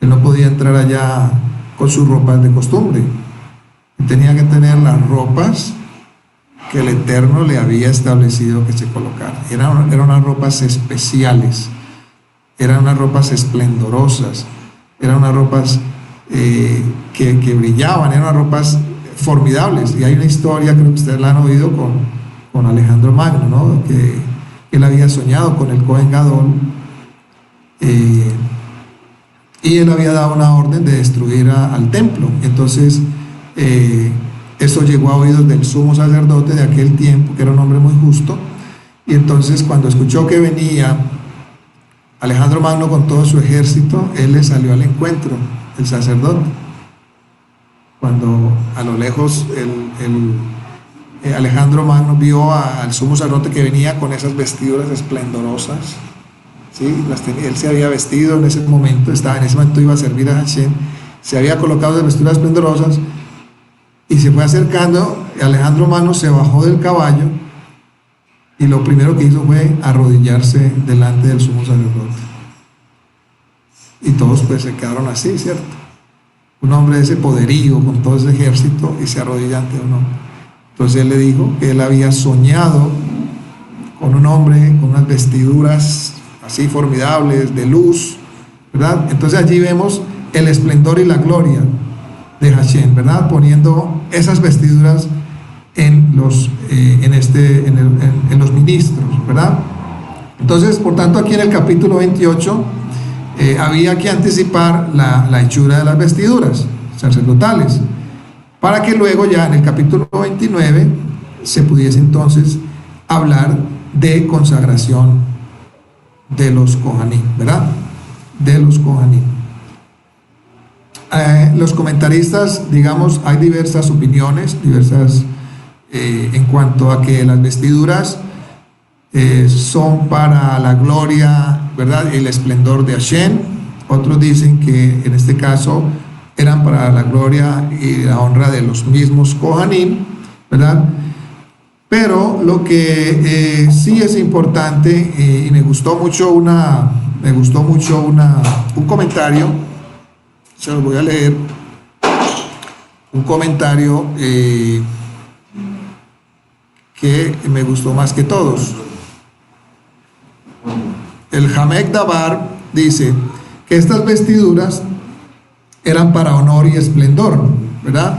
Él no podía entrar allá con sus ropas de costumbre. Tenía que tener las ropas que el Eterno le había establecido que se colocara. Eran unas ropas especiales, eran unas ropas esplendorosas, eran unas ropas que brillaban, eran unas ropas formidables. Y hay una historia, creo que ustedes la han oído, con Alejandro Magno, ¿no? Que él había soñado con el Cohen Gadol, y él había dado una orden de destruir al templo. Entonces eso llegó a oídos del sumo sacerdote de aquel tiempo, que era un hombre muy justo, y entonces cuando escuchó que venía Alejandro Magno con todo su ejército, él le salió al encuentro, el sacerdote. Cuando a lo lejos Alejandro Magno vio al sumo sacerdote que venía con esas vestiduras esplendorosas, ¿sí? Él se había vestido en ese momento, iba a servir a Hashem, se había colocado las vestiduras esplendorosas, y se fue acercando. Alejandro Magno se bajó del caballo y lo primero que hizo fue arrodillarse delante del sumo sacerdote. Y todos pues se quedaron así, ¿cierto? Un hombre de ese poderío, con todo ese ejército, y se arrodilla ante un hombre. Entonces él le dijo que él había soñado con un hombre con unas vestiduras así formidables, de luz, ¿verdad? Entonces allí vemos el esplendor y la gloria de Hashem, ¿verdad? Poniendo esas vestiduras en los ministros, ¿verdad? Entonces, por tanto, aquí en el capítulo 28 había que anticipar la hechura de las vestiduras sacerdotales, para que luego ya en el capítulo 29 se pudiese entonces hablar de consagración de los Kohanim, ¿verdad? De los Kohanim. Los comentaristas, digamos, hay diversas opiniones, en cuanto a que las vestiduras son para la gloria, ¿verdad?, el esplendor de Hashem. Otros dicen que en este caso eran para la gloria y la honra de los mismos Kohanim, ¿verdad? Pero lo que sí es importante, y me gustó mucho un comentario. Se los voy a leer, un comentario que me gustó más que todos. El Hamek Dabar dice que estas vestiduras eran para honor y esplendor, ¿verdad?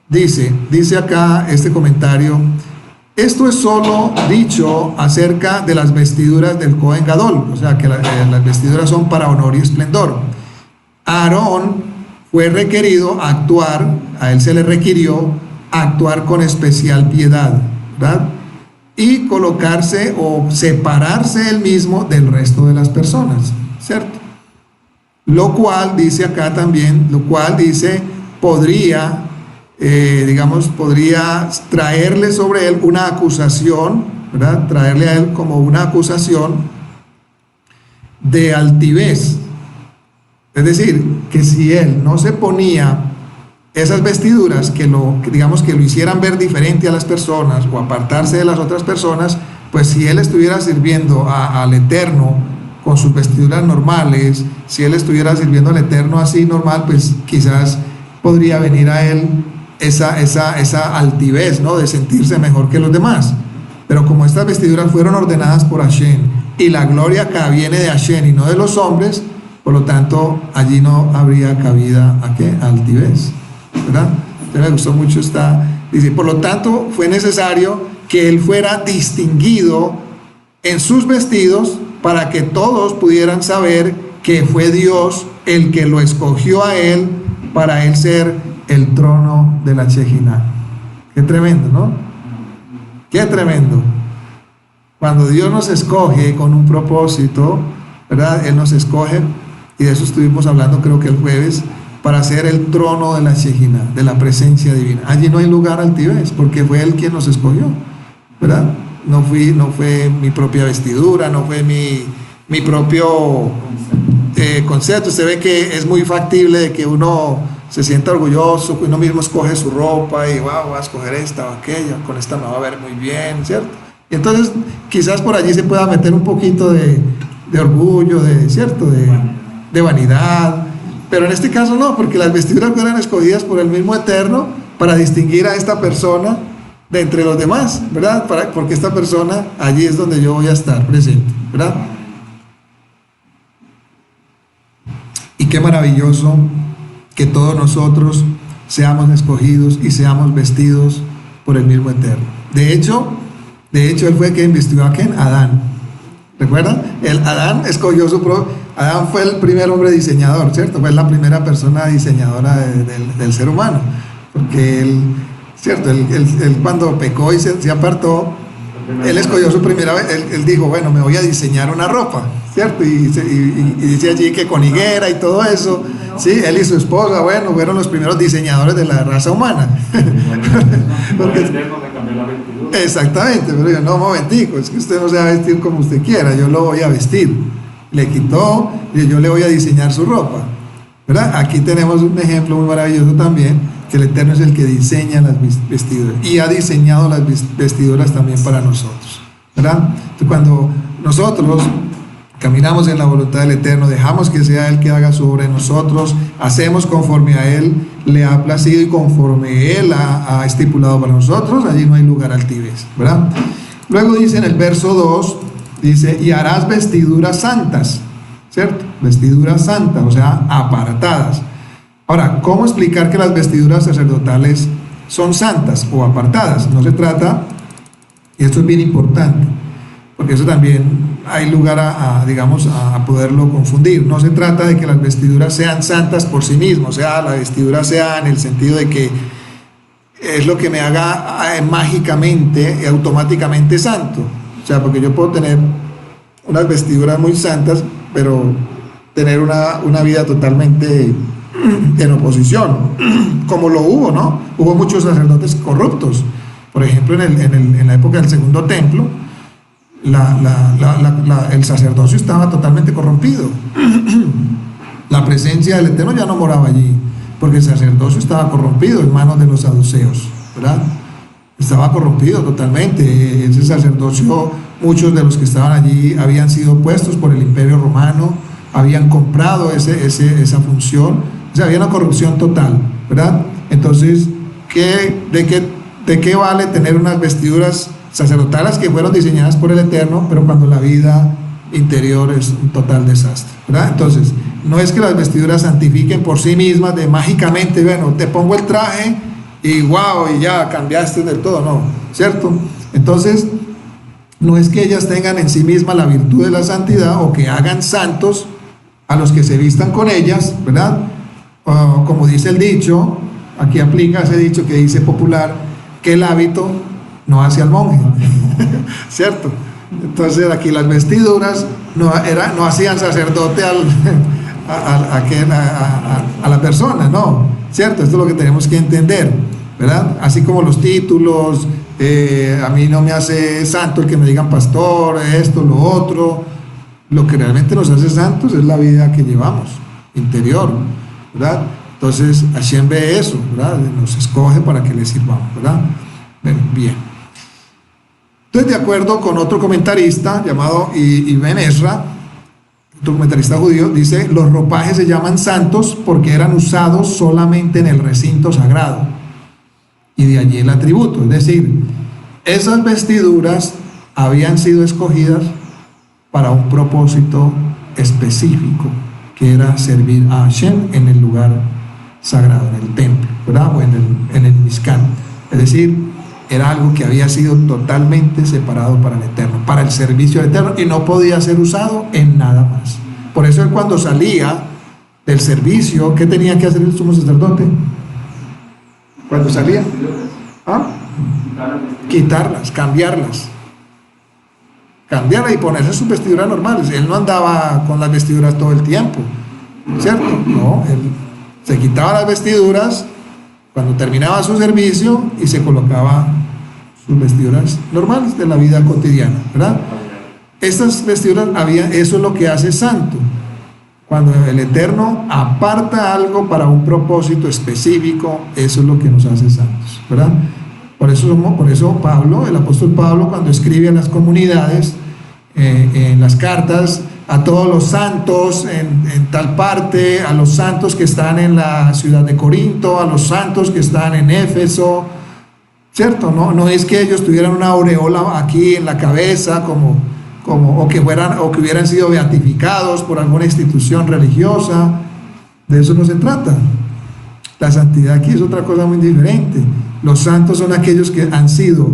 Dice acá este comentario: esto es solo dicho acerca de las vestiduras del Cohen Gadol, o sea que las vestiduras son para honor y esplendor. Aarón fue requerido a actuar, a él se le requirió actuar con especial piedad, ¿verdad? Y colocarse o separarse él mismo del resto de las personas, ¿cierto? Lo cual dice acá también, podría traerle sobre él una acusación, ¿verdad? Traerle a él como una acusación de altivez. Es decir, que si él no se ponía esas vestiduras que lo hicieran ver diferente a las personas o apartarse de las otras personas, pues si él estuviera sirviendo al Eterno con sus vestiduras normales, si él estuviera sirviendo al Eterno así normal, pues quizás podría venir a él esa altivez, ¿no?, de sentirse mejor que los demás. Pero como estas vestiduras fueron ordenadas por Hashem y la gloria acá viene de Hashem y no de los hombres, por lo tanto allí no habría cabida ¿a qué? A altivez, ¿verdad? Entonces me gustó mucho dice, por lo tanto fue necesario que él fuera distinguido en sus vestidos para que todos pudieran saber que fue Dios el que lo escogió a él para él ser el trono de la Shejinah. Qué tremendo, ¿no? Qué tremendo. Cuando Dios nos escoge con un propósito, ¿verdad? Él nos escoge, y de eso estuvimos hablando creo que el jueves, para ser el trono de la Shejinah, de la presencia divina. Allí no hay lugar altivez, porque fue Él quien nos escogió, ¿verdad? No fue mi propia vestidura, no fue mi propio concepto. Usted ve que es muy factible de que uno se sienta orgulloso, que uno mismo escoge su ropa y wow, voy a escoger esta o aquella, con esta me va a ver muy bien, ¿cierto? Y entonces quizás por allí se pueda meter un poquito de orgullo, ¿cierto? De vanidad, pero en este caso no, porque las vestiduras fueron escogidas por el mismo Eterno para distinguir a esta persona de entre los demás, ¿verdad? Porque esta persona, allí es donde yo voy a estar presente, ¿verdad? Y qué maravilloso que todos nosotros seamos escogidos y seamos vestidos por el mismo Eterno. De hecho, él fue quien vistió a ¿quién? Adán. ¿Recuerdan? Adán escogió Adán fue el primer hombre diseñador, ¿cierto? Fue la primera persona diseñadora del ser humano. Porque él, ¿cierto? Él cuando pecó y se apartó, él escogió su primera vez, él dijo, bueno, me voy a diseñar una ropa, ¿cierto? Y dice allí que con higuera y todo eso, sí, él y su esposa, bueno, fueron los primeros diseñadores de la raza humana. Exactamente, pero yo, no, un momentico, es que usted no se va a vestir como usted quiera, yo lo voy a vestir. Le quitó, y yo le voy a diseñar su ropa, ¿verdad? Aquí tenemos un ejemplo muy maravilloso también, que el Eterno es el que diseña las vestiduras y ha diseñado las vestiduras también para nosotros, ¿verdad? Entonces, cuando nosotros caminamos en la voluntad del Eterno, dejamos que sea Él que haga su obra en nosotros, hacemos conforme a Él le ha placido y conforme Él ha estipulado para nosotros, allí no hay lugar a altivez, ¿verdad? Luego dice en el verso 2, dice, y harás vestiduras santas, ¿cierto? Vestiduras santas, o sea, apartadas. Ahora, ¿cómo explicar que las vestiduras sacerdotales son santas o apartadas? No se trata, y esto es bien importante, porque eso también hay lugar a poderlo confundir. No se trata de que las vestiduras sean santas por sí mismas, o sea, la vestidura sea en el sentido de que es lo que me haga mágicamente y automáticamente santo. O sea, porque yo puedo tener unas vestiduras muy santas, pero tener una vida totalmente en oposición, como lo hubo, ¿no? Hubo muchos sacerdotes corruptos. Por ejemplo, en la época del Segundo Templo, el sacerdocio estaba totalmente corrompido. La presencia del Eterno ya no moraba allí, porque el sacerdocio estaba corrompido en manos de los saduceos, ¿verdad? Estaba corrompido totalmente. Ese sacerdocio, muchos de los que estaban allí habían sido puestos por el Imperio Romano, habían comprado esa función, o sea, había una corrupción total, ¿verdad? Entonces, ¿de qué vale tener unas vestiduras sacerdotales que fueron diseñadas por el Eterno, pero cuando la vida interior es un total desastre, ¿verdad? Entonces, no es que las vestiduras santifiquen por sí mismas, de mágicamente, bueno, te pongo el traje y wow, y ya cambiaste del todo, no, ¿cierto? Entonces, no es que ellas tengan en sí misma la virtud de la santidad o que hagan santos a los que se vistan con ellas, ¿verdad? Como dice el dicho, aquí aplica ese dicho que dice popular, que el hábito no hace al monje, ¿cierto? Entonces aquí las vestiduras no hacían sacerdote a la persona, no, ¿cierto? Esto es lo que tenemos que entender, ¿verdad? Así como los títulos, a mí no me hace santo el que me digan pastor, esto, lo otro. Lo que realmente nos hace santos es la vida que llevamos, interior, ¿verdad? Entonces Hashem ve eso, ¿verdad? Nos escoge para que le sirvamos, ¿verdad? Bien. Entonces, de acuerdo con otro comentarista llamado Ibn Ezra, otro comentarista judío, dice, los ropajes se llaman santos porque eran usados solamente en el recinto sagrado, y de allí el atributo, es decir, esas vestiduras habían sido escogidas para un propósito específico, que era servir a Hashem en el lugar sagrado, en el templo, ¿verdad? O en el Mishkan. Es decir, era algo que había sido totalmente separado para el Eterno, para el servicio al Eterno, y no podía ser usado en nada más. Por eso él, cuando salía del servicio, ¿qué tenía que hacer el sumo sacerdote? Cuando salía, quitarlas, cambiarlas y ponerse sus vestiduras normales. Él no andaba con las vestiduras todo el tiempo, ¿cierto? No, él se quitaba las vestiduras cuando terminaba su servicio y se colocaba sus vestiduras normales de la vida cotidiana, ¿verdad? Estas vestiduras eso es lo que hace santo. Cuando el Eterno aparta algo para un propósito específico, eso es lo que nos hace santos, ¿verdad? Por eso Pablo, el apóstol Pablo, cuando escribe a las comunidades, en las cartas, a todos los santos en tal parte, a los santos que están en la ciudad de Corinto, a los santos que están en Éfeso, ¿cierto? No es que ellos tuvieran una aureola aquí en la cabeza o que hubieran sido beatificados por alguna institución religiosa. De eso no se trata. La santidad aquí es otra cosa muy diferente. Los santos son aquellos que han sido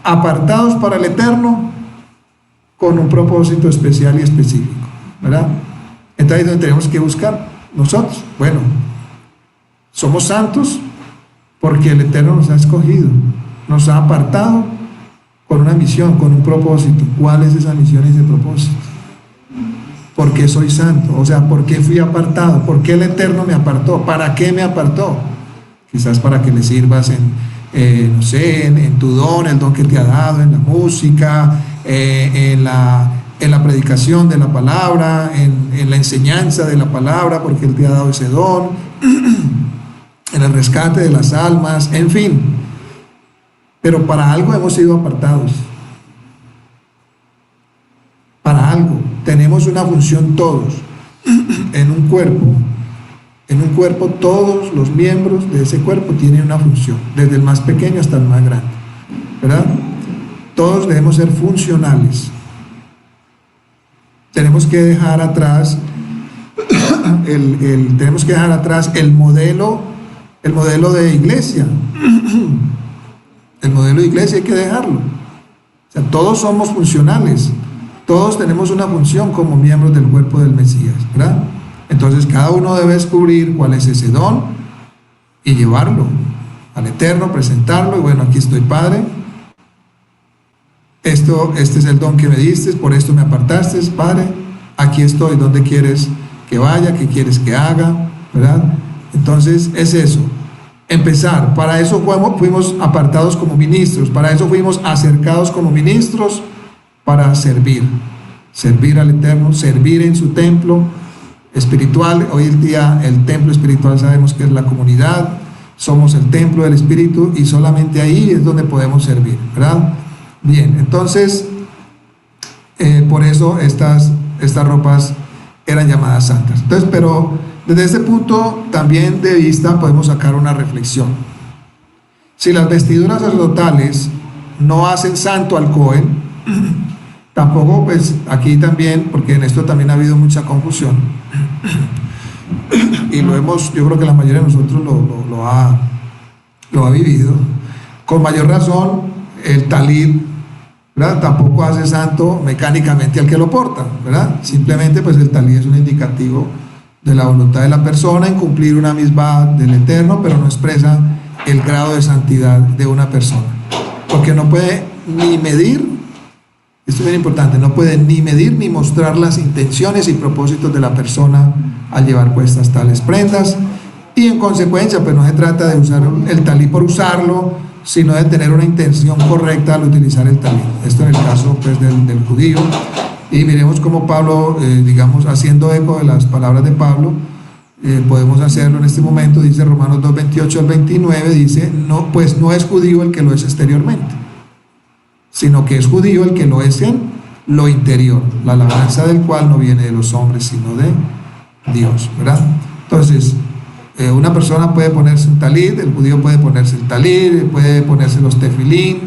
apartados para el Eterno con un propósito especial y específico, ¿verdad? Entonces, ¿dónde tenemos que buscar nosotros? Bueno, somos santos porque el Eterno nos ha escogido, nos ha apartado con una misión, con un propósito. ¿Cuál es esa misión y ese propósito? ¿Por qué soy santo? O sea, ¿por qué fui apartado? ¿Por qué el Eterno me apartó? ¿Para qué me apartó? Quizás para que le sirvas en tu don, el don que te ha dado, en la música, en la predicación de la palabra, en la enseñanza de la palabra, porque Él te ha dado ese don, en el rescate de las almas, en fin. Pero para algo hemos sido apartados. Para algo. Tenemos una función todos. En un cuerpo todos los miembros de ese cuerpo tienen una función, desde el más pequeño hasta el más grande, ¿verdad? Todos debemos ser funcionales. Tenemos que dejar atrás el modelo de iglesia. El modelo de iglesia hay que dejarlo. O sea, todos somos funcionales. Todos tenemos una función como miembros del cuerpo del Mesías, ¿verdad? Entonces cada uno debe descubrir cuál es ese don y llevarlo al Eterno, presentarlo. Y bueno, aquí estoy, Padre. Este es el don que me diste, por esto me apartaste, Padre. Aquí estoy, ¿dónde quieres que vaya? ¿Qué quieres que haga? ¿Verdad? Entonces es eso. Empezar. Para eso fuimos apartados como ministros. Para eso fuimos acercados como ministros, para servir al Eterno, servir en su templo espiritual. Hoy en día el templo espiritual sabemos que es la comunidad, somos el templo del Espíritu y solamente ahí es donde podemos servir, ¿verdad? Bien, entonces por eso estas ropas eran llamadas santas. Entonces, pero desde este punto también de vista podemos sacar una reflexión. Si las vestiduras sacerdotales no hacen santo al Cohen, tampoco, pues aquí también, porque en esto también ha habido mucha confusión, y yo creo que la mayoría de nosotros lo ha vivido, con mayor razón, el talit, ¿verdad? Tampoco hace santo mecánicamente al que lo porta, ¿verdad? Simplemente pues el talit es un indicativo de la voluntad de la persona en cumplir una misma del Eterno, pero no expresa el grado de santidad de una persona, porque no puede ni medir. Esto es bien importante, no puede ni medir ni mostrar las intenciones y propósitos de la persona al llevar puestas tales prendas, y en consecuencia pues no se trata de usar el talí por usarlo, sino de tener una intención correcta al utilizar el talí. Esto en el caso pues del judío, y miremos cómo Pablo, digamos, haciendo eco de las palabras de Pablo, podemos hacerlo en este momento. Dice Romanos 2, 28 al 29, dice, pues no es judío el que lo es exteriormente, sino que es judío el que lo es en lo interior, la alabanza del cual no viene de los hombres, sino de Dios, ¿verdad? Entonces, una persona puede ponerse un talit, el judío puede ponerse el talit, puede ponerse los tefilín,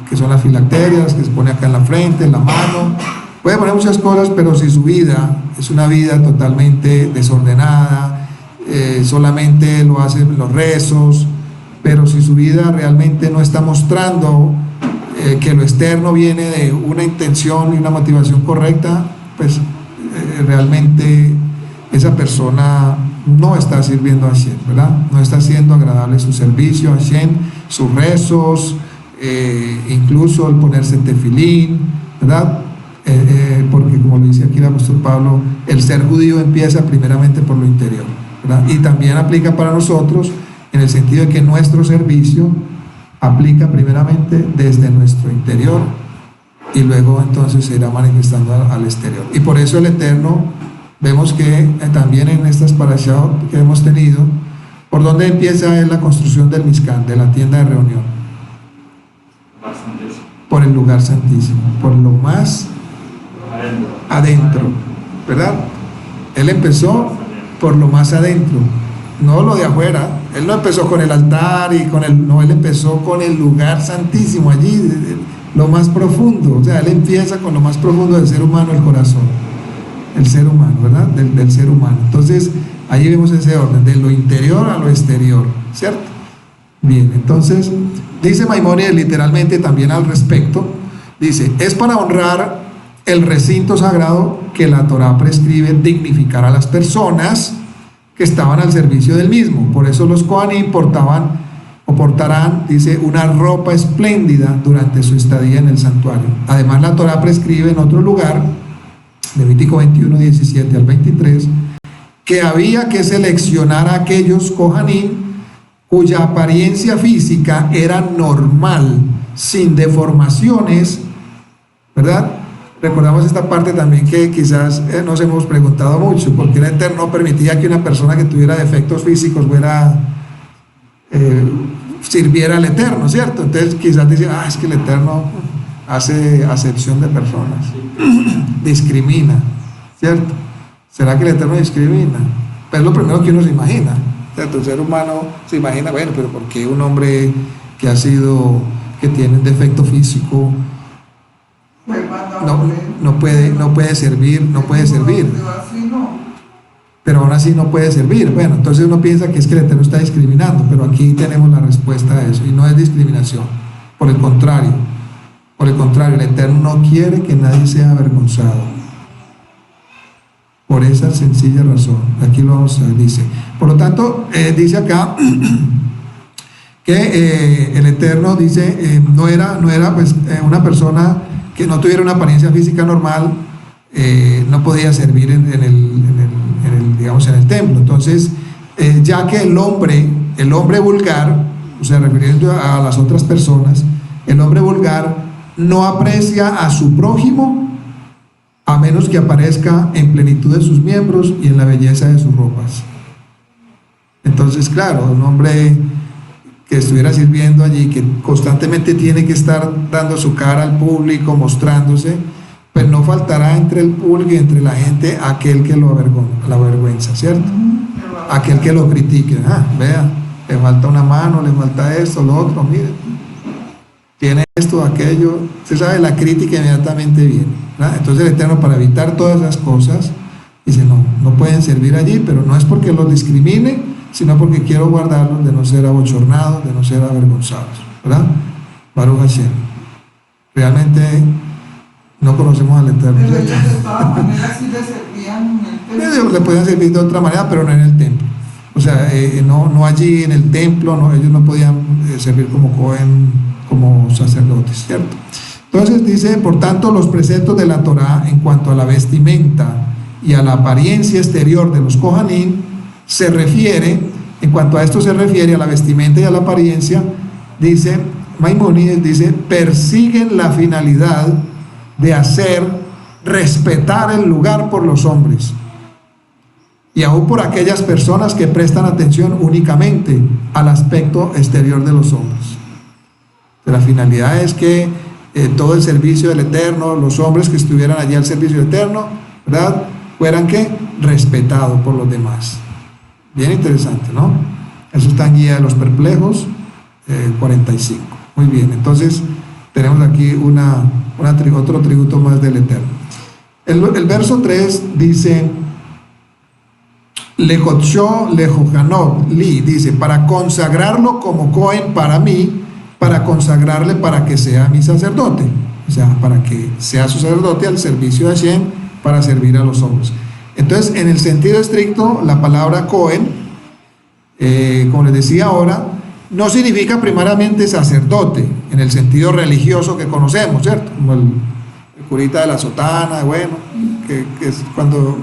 que son las filacterias, que se pone acá en la frente, en la mano. Puede poner muchas cosas, pero si su vida es una vida totalmente desordenada, solamente lo hace los rezos, pero si su vida realmente no está mostrando que lo externo viene de una intención y una motivación correcta, pues realmente esa persona no está sirviendo a Hashem, ¿verdad? No está haciendo agradable su servicio a Hashem, sus rezos, incluso el ponerse tefilín, ¿verdad? Porque como lo dice aquí el apóstol Pablo, el ser judío empieza primeramente por lo interior, ¿verdad? Y también aplica para nosotros en el sentido de que nuestro servicio aplica primeramente desde nuestro interior y luego entonces se irá manifestando al exterior. Y por eso el Eterno, vemos que también en estas parashat que hemos tenido, ¿por dónde empieza la construcción del Mishkan, de la tienda de reunión? Por el lugar santísimo, por lo más adentro, ¿verdad? Él empezó por lo más adentro, no lo de afuera. Él no empezó con el altar y con el, no, él empezó con el lugar santísimo, allí, lo más profundo. O sea, él empieza con lo más profundo del ser humano, el corazón, el ser humano, ¿verdad? Del ser humano. Entonces, ahí vemos ese orden, de lo interior a lo exterior, ¿cierto? Bien, entonces, dice Maimónides literalmente también al respecto, dice, es para honrar el recinto sagrado que la Torá prescribe dignificar a las personas que estaban al servicio del mismo. Por eso los Kohanim portarán, dice, una ropa espléndida durante su estadía en el santuario. Además, la Torá prescribe en otro lugar, Levítico 21, 17 al 23, que había que seleccionar a aquellos Kohanim cuya apariencia física era normal, sin deformaciones, ¿verdad? Recordamos esta parte también que quizás nos hemos preguntado mucho, porque el Eterno permitía que una persona que tuviera defectos físicos sirviera al Eterno, ¿cierto? Entonces quizás dicen, es que el Eterno hace acepción de personas, discrimina, ¿cierto? ¿Será que el Eterno discrimina? Pero es lo primero que uno se imagina, ¿cierto? El ser humano se imagina, bueno, pero ¿por qué un hombre que tiene un defecto físico no puede servir? Pero aún así no puede servir. Bueno, entonces uno piensa que es que el Eterno está discriminando, pero aquí tenemos la respuesta a eso, y no es discriminación. Por el contrario, el Eterno no quiere que nadie sea avergonzado. Por esa sencilla razón, aquí lo vamos a ver, dice. Por lo tanto, dice acá que el Eterno dice, no era pues una persona que no tuviera una apariencia física normal, no podía servir en el templo. Entonces, ya que el hombre vulgar, o sea, refiriendo a las otras personas, el hombre vulgar no aprecia a su prójimo a menos que aparezca en plenitud de sus miembros y en la belleza de sus ropas. Entonces, claro, un hombre que estuviera sirviendo allí, que constantemente tiene que estar dando su cara al público, mostrándose, pues no faltará entre el público y entre la gente aquel que lo avergüenza, ¿cierto? Aquel que lo critique. Vea, le falta una mano, le falta esto, lo otro, mire, tiene esto, aquello. Usted sabe, la crítica inmediatamente viene, ¿verdad? Entonces el Eterno, para evitar todas esas cosas, dice, no pueden servir allí, pero no es porque los discrimine, sino porque quiero guardarlos de no ser abochornados, de no ser avergonzados, ¿verdad? Baruch Hashem. Realmente no conocemos al Eterno. Pero ellos de todas maneras sí le servían en el templo. Le pueden servir de otra manera, pero no en el templo. O sea, no allí en el templo, ellos no podían servir como Cohen, como sacerdotes, ¿cierto? Entonces dice, por tanto, los preceptos de la Torá en cuanto a la vestimenta y a la apariencia exterior de los Kohanim en cuanto a esto se refiere a la vestimenta y a la apariencia, dice Maimónides, dice, persiguen la finalidad de hacer respetar el lugar por los hombres y aún por aquellas personas que prestan atención únicamente al aspecto exterior de los hombres. La finalidad es que todo el servicio del Eterno, los hombres que estuvieran allí al servicio del Eterno, ¿verdad?, fueran respetados por los demás. Bien interesante, ¿no? Eso está en Guía de los Perplejos, 45. Muy bien, entonces tenemos aquí otro tributo más del Eterno. El verso 3 dice, Lejotsho lejojanot li, dice, para consagrarlo como Cohen para mí, para consagrarle para que sea mi sacerdote, o sea, para que sea su sacerdote al servicio de Hashem, para servir a los hombres. Entonces, en el sentido estricto, la palabra Cohen, como les decía ahora, no significa primariamente sacerdote, en el sentido religioso que conocemos, ¿cierto? Como el curita de la sotana, bueno, que es cuando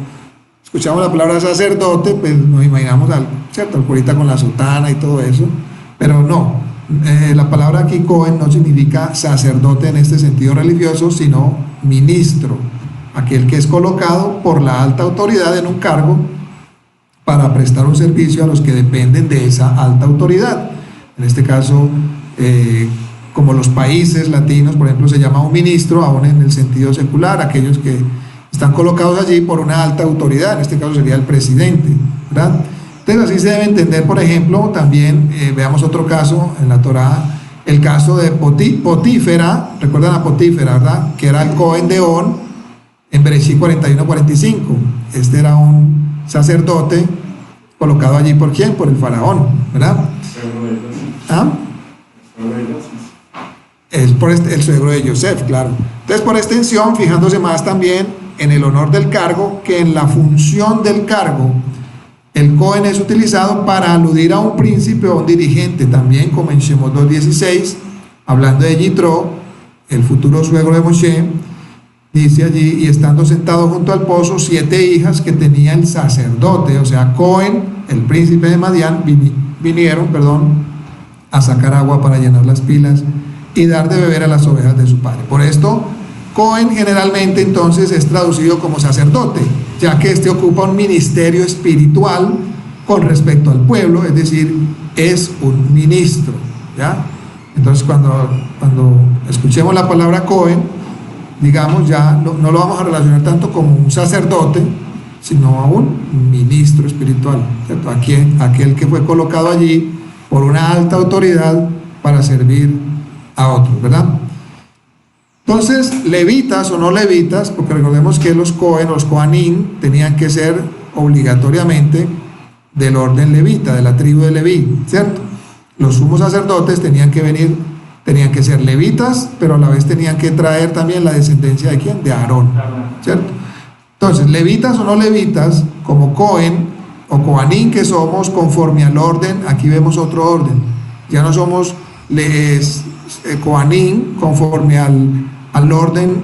escuchamos la palabra sacerdote, pues nos imaginamos algo, ¿cierto? El curita con la sotana y todo eso, pero no, la palabra aquí Cohen no significa sacerdote en este sentido religioso, sino ministro, aquel que es colocado por la alta autoridad en un cargo para prestar un servicio a los que dependen de esa alta autoridad. En este caso, como los países latinos, por ejemplo, se llama un ministro, aún en el sentido secular, aquellos que están colocados allí por una alta autoridad, en este caso sería el presidente, ¿verdad? Entonces así se debe entender, por ejemplo, también veamos otro caso en la Torá, el caso de Potífera, recuerdan a Potífera, ¿verdad? Que era el Cohen de On, en Bereshit 41-45, este era un sacerdote colocado allí por ¿quién? Por el faraón, ¿verdad? ¿Ah? Es por el suegro de Yosef, claro. Entonces, por extensión, fijándose más también en el honor del cargo que en la función del cargo, el Cohen es utilizado para aludir a un príncipe o un dirigente, también como en Shemot 2:16, hablando de Yitro, el futuro suegro de Moshe, dice allí, y estando sentado junto al pozo, 7 hijas que tenía el sacerdote, o sea, Cohen, el príncipe de Madián, vinieron a sacar agua para llenar las pilas y dar de beber a las ovejas de su padre. Por esto, Cohen generalmente entonces es traducido como sacerdote, ya que este ocupa un ministerio espiritual con respecto al pueblo, es decir, es un ministro, ¿ya? Entonces cuando escuchemos la palabra Cohen, digamos, ya no lo vamos a relacionar tanto como un sacerdote, sino a un ministro espiritual, ¿cierto? Aquel que fue colocado allí por una alta autoridad para servir a otros, ¿verdad? Entonces, levitas o no levitas, porque recordemos que los Cohen, los Coanim, tenían que ser obligatoriamente del orden levita, de la tribu de Leví, ¿cierto? Los sumos sacerdotes tenían que ser levitas, pero a la vez tenían que traer también la descendencia de ¿quién? De Aarón, ¿cierto? Entonces, levitas o no levitas, como Cohen o Coanim que somos, conforme al orden, aquí vemos otro orden, ya no somos Coanim conforme al orden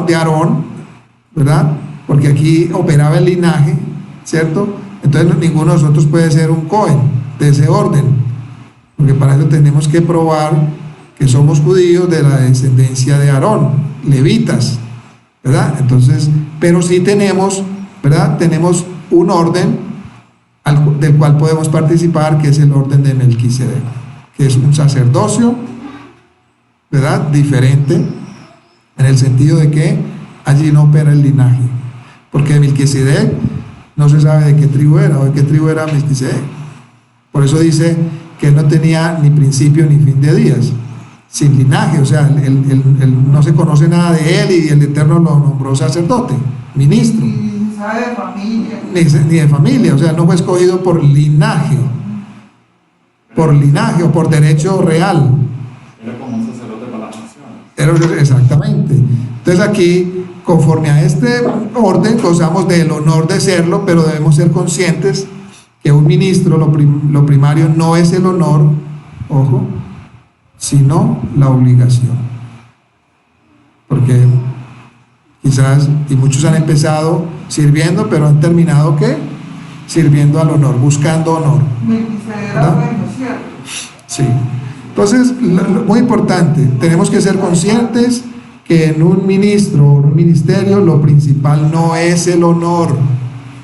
de Aarón, ¿verdad? Porque aquí operaba el linaje, ¿cierto? Entonces ninguno de nosotros puede ser un Cohen de ese orden, porque para eso tenemos que probar que somos judíos de la descendencia de Aarón, levitas, ¿verdad? Entonces, pero sí tenemos, ¿verdad? Tenemos un orden del cual podemos participar, que es el orden de Melquisedec, que es un sacerdocio, ¿verdad? Diferente, en el sentido de que allí no opera el linaje, porque Melquisedec no se sabe de qué tribu era o de qué tribu era Melquisedec. Por eso dice que él no tenía ni principio ni fin de días, sin linaje, o sea, él no se conoce nada de él, y el Eterno lo nombró sacerdote, ministro. Ni sabe de familia. Ni de familia, o sea, no fue escogido por linaje o por derecho real. Era como un sacerdote para las naciones. Exactamente. Entonces aquí, conforme a este orden, gozamos del honor de serlo, pero debemos ser conscientes que un ministro, lo primario no es el honor, ojo, sino la obligación. Porque quizás, y muchos han empezado sirviendo, pero han terminado ¿qué? Sirviendo al honor, buscando honor. Era bueno, ¿cierto? Sí. Entonces, muy importante, tenemos que ser conscientes que en un ministro o un ministerio lo principal no es el honor,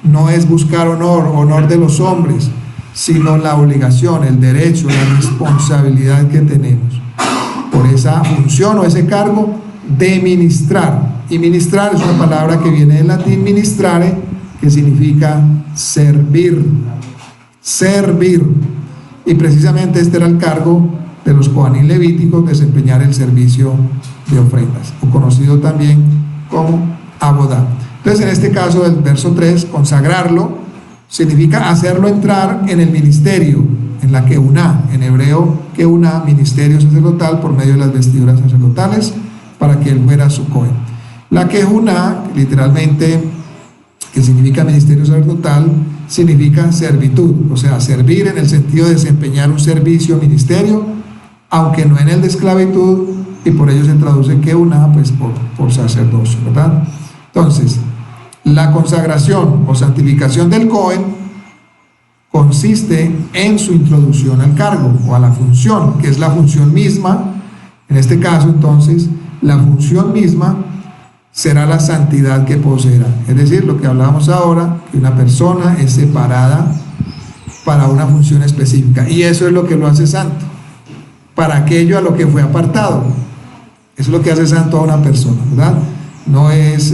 no es buscar honor de los hombres, sino la obligación, el derecho, la responsabilidad que tenemos por esa función o ese cargo de ministrar. Y ministrar es una palabra que viene del latín ministrare, que significa servir. Y precisamente este era el cargo de los Coanín levíticos desempeñar el servicio de ofrendas, o conocido también como abodá. Entonces, en este caso del verso 3, consagrarlo significa hacerlo entrar en el ministerio, en la keuná, en hebreo keuná, ministerio sacerdotal, por medio de las vestiduras sacerdotales, para que él fuera su cohen. La keuná, literalmente, que significa ministerio sacerdotal, significa servitud, o sea, servir en el sentido de desempeñar un servicio, ministerio, aunque no en el de esclavitud, y por ello se traduce keuná, pues por sacerdocio, ¿verdad? Entonces, la consagración o santificación del cohen consiste en su introducción al cargo o a la función, que es la función misma. En este caso, entonces, la función misma será la santidad que poseerá. Es decir, lo que hablábamos ahora, que una persona es separada para una función específica, y eso es lo que lo hace santo, para aquello a lo que fue apartado. Eso es lo que hace santo a una persona, ¿verdad? No es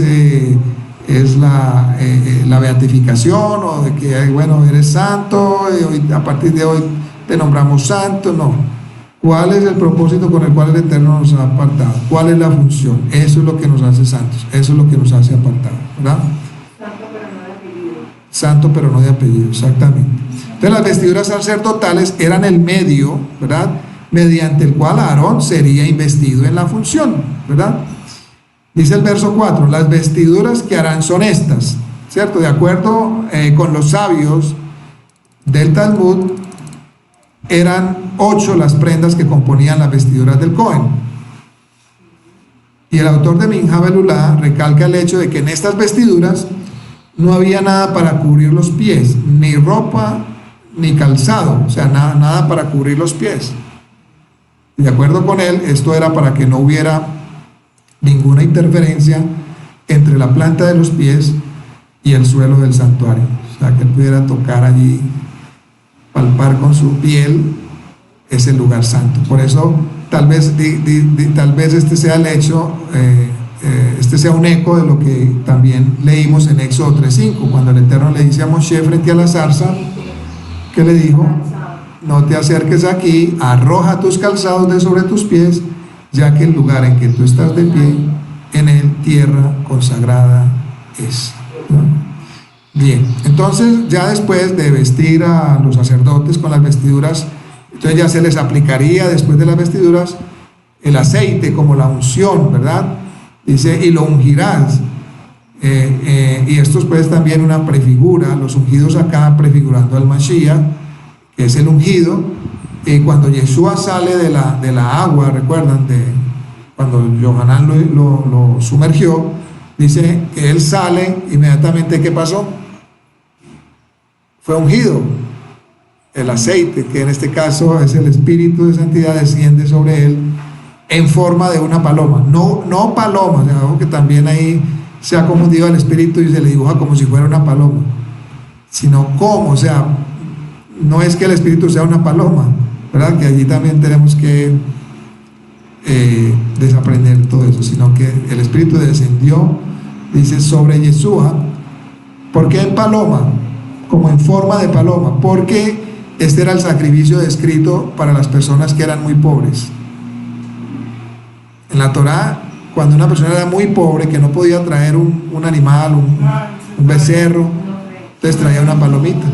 la beatificación, o de que, bueno, eres santo y hoy, a partir de hoy te nombramos santo. No. ¿Cuál es el propósito con el cual el Eterno nos ha apartado? ¿Cuál es la función? Eso es lo que nos hace santos, eso es lo que nos hace apartados, ¿verdad? Santo pero no de apellido. Santo pero no de apellido, exactamente. Entonces, las vestiduras sacerdotales eran el medio, ¿verdad?, mediante el cual Aarón sería investido en la función, ¿verdad? Dice el verso 4, las vestiduras que harán son estas, ¿cierto? De acuerdo con los sabios del Talmud, eran 8 las prendas que componían las vestiduras del Cohen. Y el autor de Minja Belulá recalca el hecho de que en estas vestiduras no había nada para cubrir los pies, ni ropa ni calzado, o sea, nada para cubrir los pies. Y de acuerdo con él, esto era para que no hubiera ninguna interferencia entre la planta de los pies y el suelo del santuario, o sea, que él pudiera tocar allí, palpar con su piel ese lugar santo. Por eso tal vez este sea el hecho, este sea un eco de lo que también leímos en Éxodo 3:5, cuando el Eterno le dice a Moshe frente a la zarza, ¿qué le dijo? No te acerques aquí, arroja tus calzados de sobre tus pies, ya que el lugar en que tú estás de pie, en él tierra consagrada es, ¿no? Bien, entonces ya después de vestir a los sacerdotes con las vestiduras, entonces ya se les aplicaría después de las vestiduras el aceite como la unción, ¿verdad? Dice, y lo ungirás. Y esto es pues también una prefigura, los ungidos acá prefigurando al Mashiach, que es el ungido. Cuando Yeshua sale de la agua, recuerdan, cuando Yohanan lo sumergió, dice que él sale, inmediatamente, ¿qué pasó? Fue ungido. El aceite, que en este caso es el Espíritu de Santidad, desciende sobre él en forma de una paloma. No paloma, o sea, algo que también ahí se ha confundido al Espíritu y se le dibuja como si fuera una paloma, sino como, o sea, no es que el Espíritu sea una paloma, ¿verdad? Que allí también tenemos que desaprender todo eso, sino que el Espíritu descendió, dice, sobre Yeshua. ¿Por qué en paloma? Como en forma de paloma, porque este era el sacrificio descrito para las personas que eran muy pobres. En la Torá, cuando una persona era muy pobre, que no podía traer un animal, un becerro, entonces traía una palomita,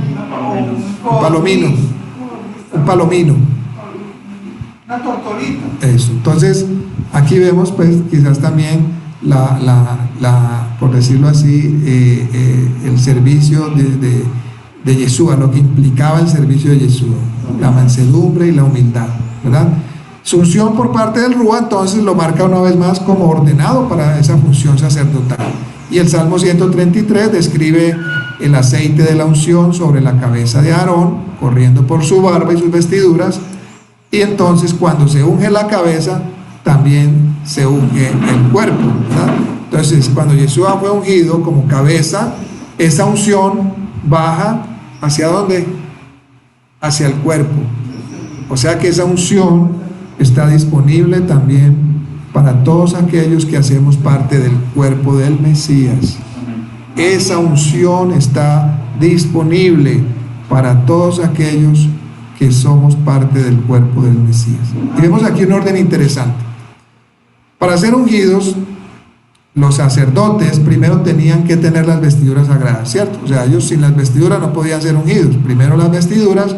un palomino, una tortolita. eso. Entonces aquí vemos pues quizás también por decirlo así, el servicio de Yeshua, lo que implicaba el servicio de Yeshua, la mansedumbre y la humildad, ¿verdad? Su unción por parte del Rúa entonces lo marca una vez más como ordenado para esa función sacerdotal. Y el Salmo 133 describe el aceite de la unción sobre la cabeza de Aarón, corriendo por su barba y sus vestiduras, y entonces cuando se unge la cabeza, también se unge el cuerpo, ¿verdad? Entonces, cuando Yeshua fue ungido como cabeza, esa unción baja ¿hacia dónde? Hacia el cuerpo. O sea que esa unción está disponible también para todos aquellos que hacemos parte del cuerpo del Mesías. Esa unción está disponible para todos aquellos que somos parte del cuerpo del Mesías. Y vemos aquí un orden interesante. Para ser ungidos, los sacerdotes primero tenían que tener las vestiduras sagradas, ¿cierto? O sea, ellos sin las vestiduras no podían ser ungidos. Primero las vestiduras,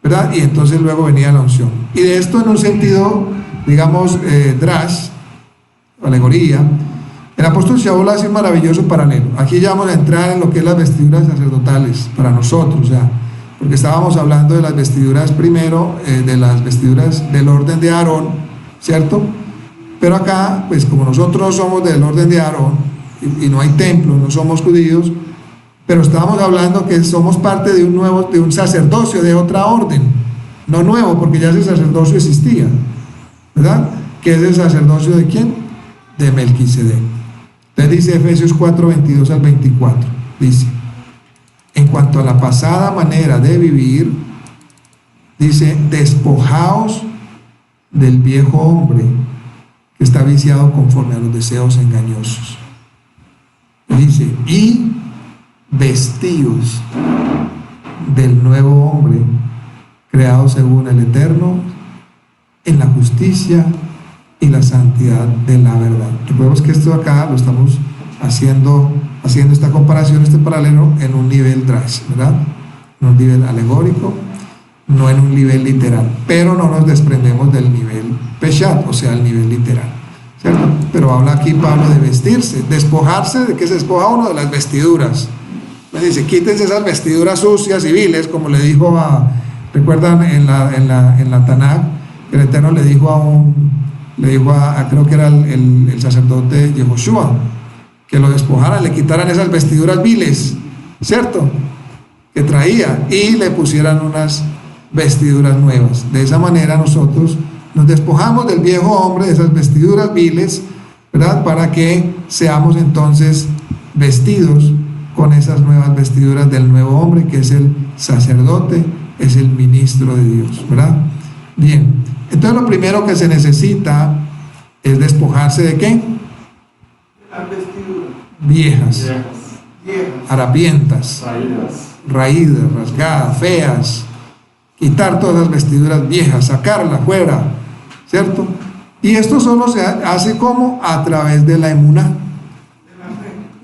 ¿verdad? Y entonces luego venía la unción. Y de esto en un sentido, digamos, drash, alegoría, el apóstol Shaul hace un maravilloso paralelo. Aquí ya vamos a entrar en lo que es las vestiduras sacerdotales para nosotros, o sea, porque estábamos hablando de las vestiduras primero, de las vestiduras del orden de Aarón, ¿cierto? Pero acá, pues como nosotros somos del orden de Aarón y no hay templo, no somos judíos, pero estábamos hablando que somos parte de un sacerdocio de otra orden, no nuevo, porque ya ese sacerdocio existía, ¿verdad? Que es el sacerdocio de ¿quién? De Melquisedec. Entonces dice Efesios 4, 22 al 24, dice: en cuanto a la pasada manera de vivir, dice, despojaos del viejo hombre que está viciado conforme a los deseos engañosos. Dice, y vestíos del nuevo hombre, creado según el Eterno, en la justicia y la santidad de la verdad. Recordemos que esto acá lo estamos haciendo esta comparación, este paralelo en un nivel drash, ¿verdad? En un nivel alegórico, no en un nivel literal, pero no nos desprendemos del nivel peshat, o sea, el nivel literal, ¿cierto? Pero habla aquí Pablo de vestirse, despojarse. ¿De qué se despoja uno? De las vestiduras. Me dice, quítense esas vestiduras sucias y viles, como le dijo recuerdan en la Tanakh, el Eterno le dijo a creo que era el sacerdote Yehoshua, que lo despojaran, le quitaran esas vestiduras viles, ¿cierto?, que traía, y le pusieran unas vestiduras nuevas. De esa manera nosotros nos despojamos del viejo hombre, de esas vestiduras viles, ¿verdad?, para que seamos entonces vestidos con esas nuevas vestiduras del nuevo hombre, que es el sacerdote, es el ministro de Dios, ¿verdad? Bien, entonces lo primero que se necesita es despojarse ¿de qué? Las vestiduras Viejas, viejas, harapientas, raídas, rasgadas, feas, quitar todas las vestiduras viejas, sacarlas fuera, ¿cierto? Y esto solo se hace como a través de la emuná,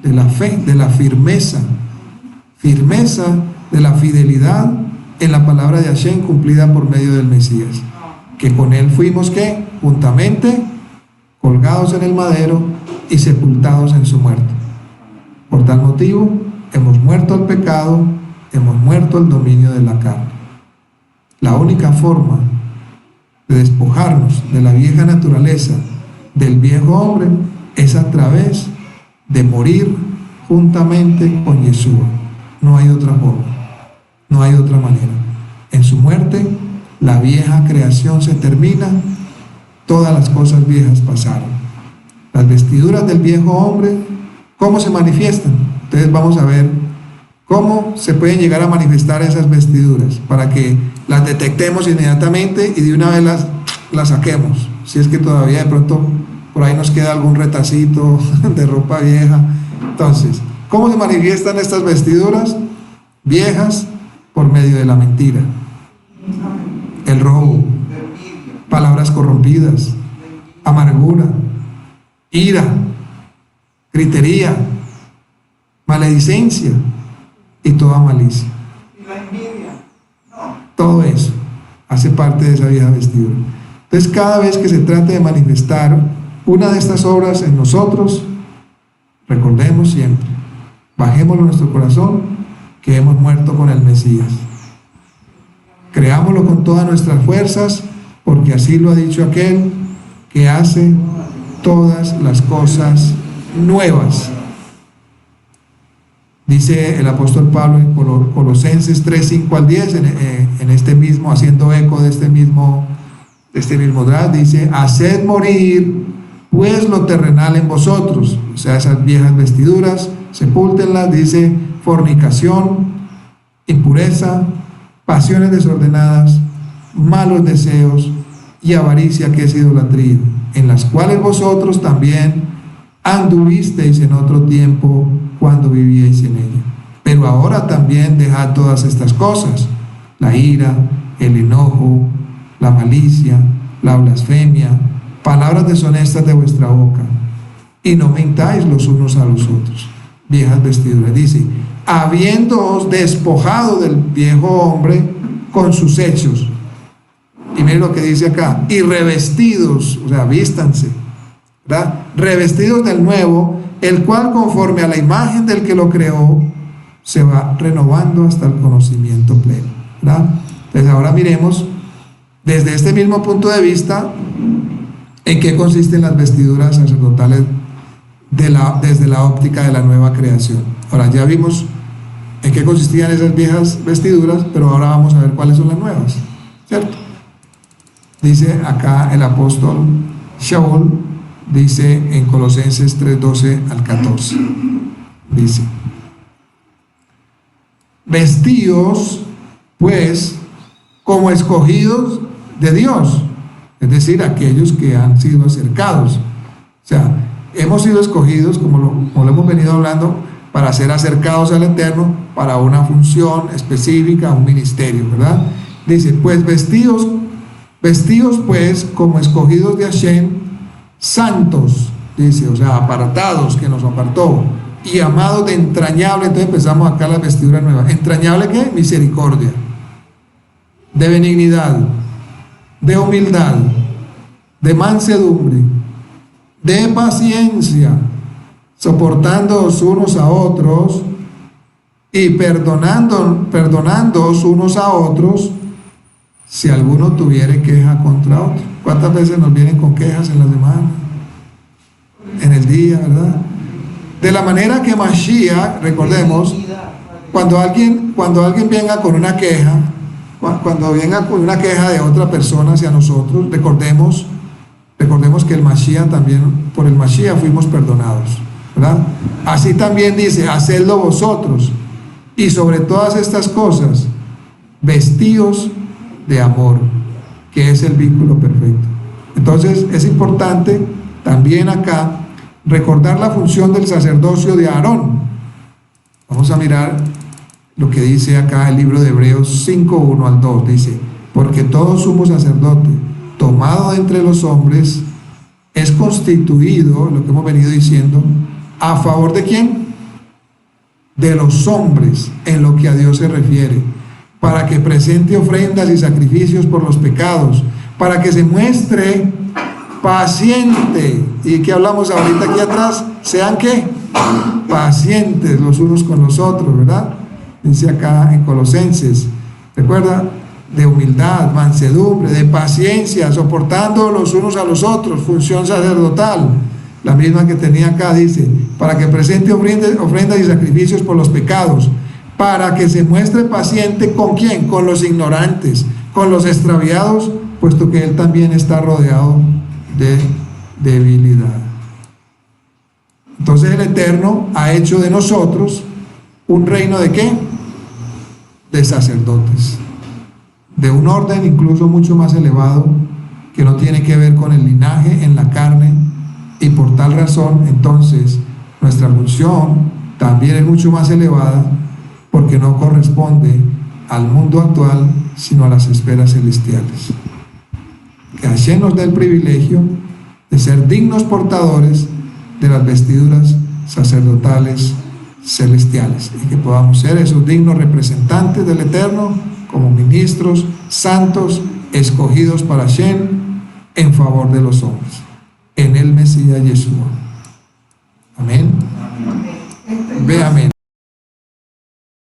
de la fe, de la firmeza de la fidelidad en la palabra de Hashem cumplida por medio del Mesías, que con él fuimos ¿qué? Juntamente colgados en el madero y sepultados en su muerte. Por tal motivo hemos muerto al pecado, hemos muerto al dominio de la carne. La única forma de despojarnos de la vieja naturaleza, del viejo hombre, es a través de morir juntamente con Yeshua. No hay otra forma, no hay otra manera. En su muerte, la vieja creación se termina, todas las cosas viejas pasaron. Las vestiduras del viejo hombre, ¿cómo se manifiestan? Entonces vamos a ver cómo se pueden llegar a manifestar esas vestiduras, para que las detectemos inmediatamente y de una vez las saquemos, si es que todavía de pronto por ahí nos queda algún retacito de ropa vieja. Entonces, ¿cómo se manifiestan estas vestiduras viejas? Por medio de la mentira, el robo, palabras corrompidas, amargura, ira, gritería, maledicencia y toda malicia. y la envidia. Todo eso hace parte de esa vieja vestidura. Entonces, cada vez que se trate de manifestar una de estas obras en nosotros, recordemos siempre, bajémoslo en nuestro corazón, que hemos muerto con el Mesías. Creámoslo con todas nuestras fuerzas, porque así lo ha dicho aquel que hace todas las cosas nuevas. Dice el apóstol Pablo en Colosenses 3, 5 al 10, en este mismo, haciendo eco de este mismo drash, dice: haced morir pues lo terrenal en vosotros, o sea, esas viejas vestiduras, sepúltenlas, dice: fornicación, impureza, pasiones desordenadas, malos deseos y avaricia, que es idolatría, en las cuales vosotros también anduvisteis en otro tiempo cuando vivíais en ella. Pero ahora también dejad todas estas cosas: la ira, el enojo, la malicia, la blasfemia, palabras deshonestas de vuestra boca, y no mentáis los unos a los otros. Viejas vestiduras, dice, habiéndoos despojado del viejo hombre con sus hechos. Y miren lo que dice acá, y revestidos, o sea, vístanse, ¿verdad? Revestidos del nuevo, el cual conforme a la imagen del que lo creó, se va renovando hasta el conocimiento pleno, ¿verdad? Entonces ahora miremos desde este mismo punto de vista en qué consisten las vestiduras sacerdotales desde la óptica de la nueva creación. Ahora ya vimos en qué consistían esas viejas vestiduras, pero ahora vamos a ver cuáles son las nuevas, ¿cierto? Dice acá el apóstol Shaul, dice en Colosenses 3:12 al 14, dice, vestíos pues como escogidos de Dios, es decir, aquellos que han sido acercados. O sea, hemos sido escogidos, como lo hemos venido hablando, para ser acercados al Eterno, para una función específica, un ministerio, ¿verdad? Dice, pues vestidos pues como escogidos de Hashem, santos, dice, o sea, apartados, que nos apartó, y amados de entrañable. Entonces empezamos acá las vestiduras nuevas. ¿Entrañable qué? Misericordia, de benignidad, de humildad, de mansedumbre, de paciencia, soportándoos unos a otros y perdonándoos unos a otros si alguno tuviere queja contra otro. ¿Cuántas veces nos vienen con quejas en la semana? En el día, ¿verdad? De la manera que Mashiach, recordemos, cuando alguien venga con una queja, cuando venga con una queja de otra persona hacia nosotros, recordemos que el Mashiach también, por el Mashiach fuimos perdonados, ¿verdad? Así también dice, hacedlo vosotros, y sobre todas estas cosas, vestíos de amor, que es el vínculo perfecto. Entonces es importante también acá recordar la función del sacerdocio de Aarón. Vamos a mirar lo que dice acá el libro de Hebreos 5:1 al 2, dice, porque todo sumo sacerdote tomado de entre los hombres es constituido, lo que hemos venido diciendo, ¿a favor de quién? De los hombres, en lo que a Dios se refiere, para que presente ofrendas y sacrificios por los pecados, para que se muestre paciente. ¿Y qué hablamos ahorita aquí atrás? ¿Sean qué? Pacientes los unos con los otros, ¿verdad? Dice acá en Colosenses, recuerda, de humildad, mansedumbre, de paciencia, soportando los unos a los otros, función sacerdotal, la misma que tenía acá, dice, para que presente ofrendas y sacrificios por los pecados, para que se muestre paciente, ¿con quién? Con los ignorantes, con los extraviados, puesto que él también está rodeado de debilidad. Entonces el Eterno ha hecho de nosotros un reino de ¿qué? De sacerdotes, de un orden incluso mucho más elevado, que no tiene que ver con el linaje en la carne, y por tal razón entonces nuestra función también es mucho más elevada, porque no corresponde al mundo actual, sino a las esferas celestiales. Que Hashem nos dé el privilegio de ser dignos portadores de las vestiduras sacerdotales celestiales, y que podamos ser esos dignos representantes del Eterno como ministros santos escogidos para Hashem en favor de los hombres, en el Mesías Yeshua. Amén. Ve amén.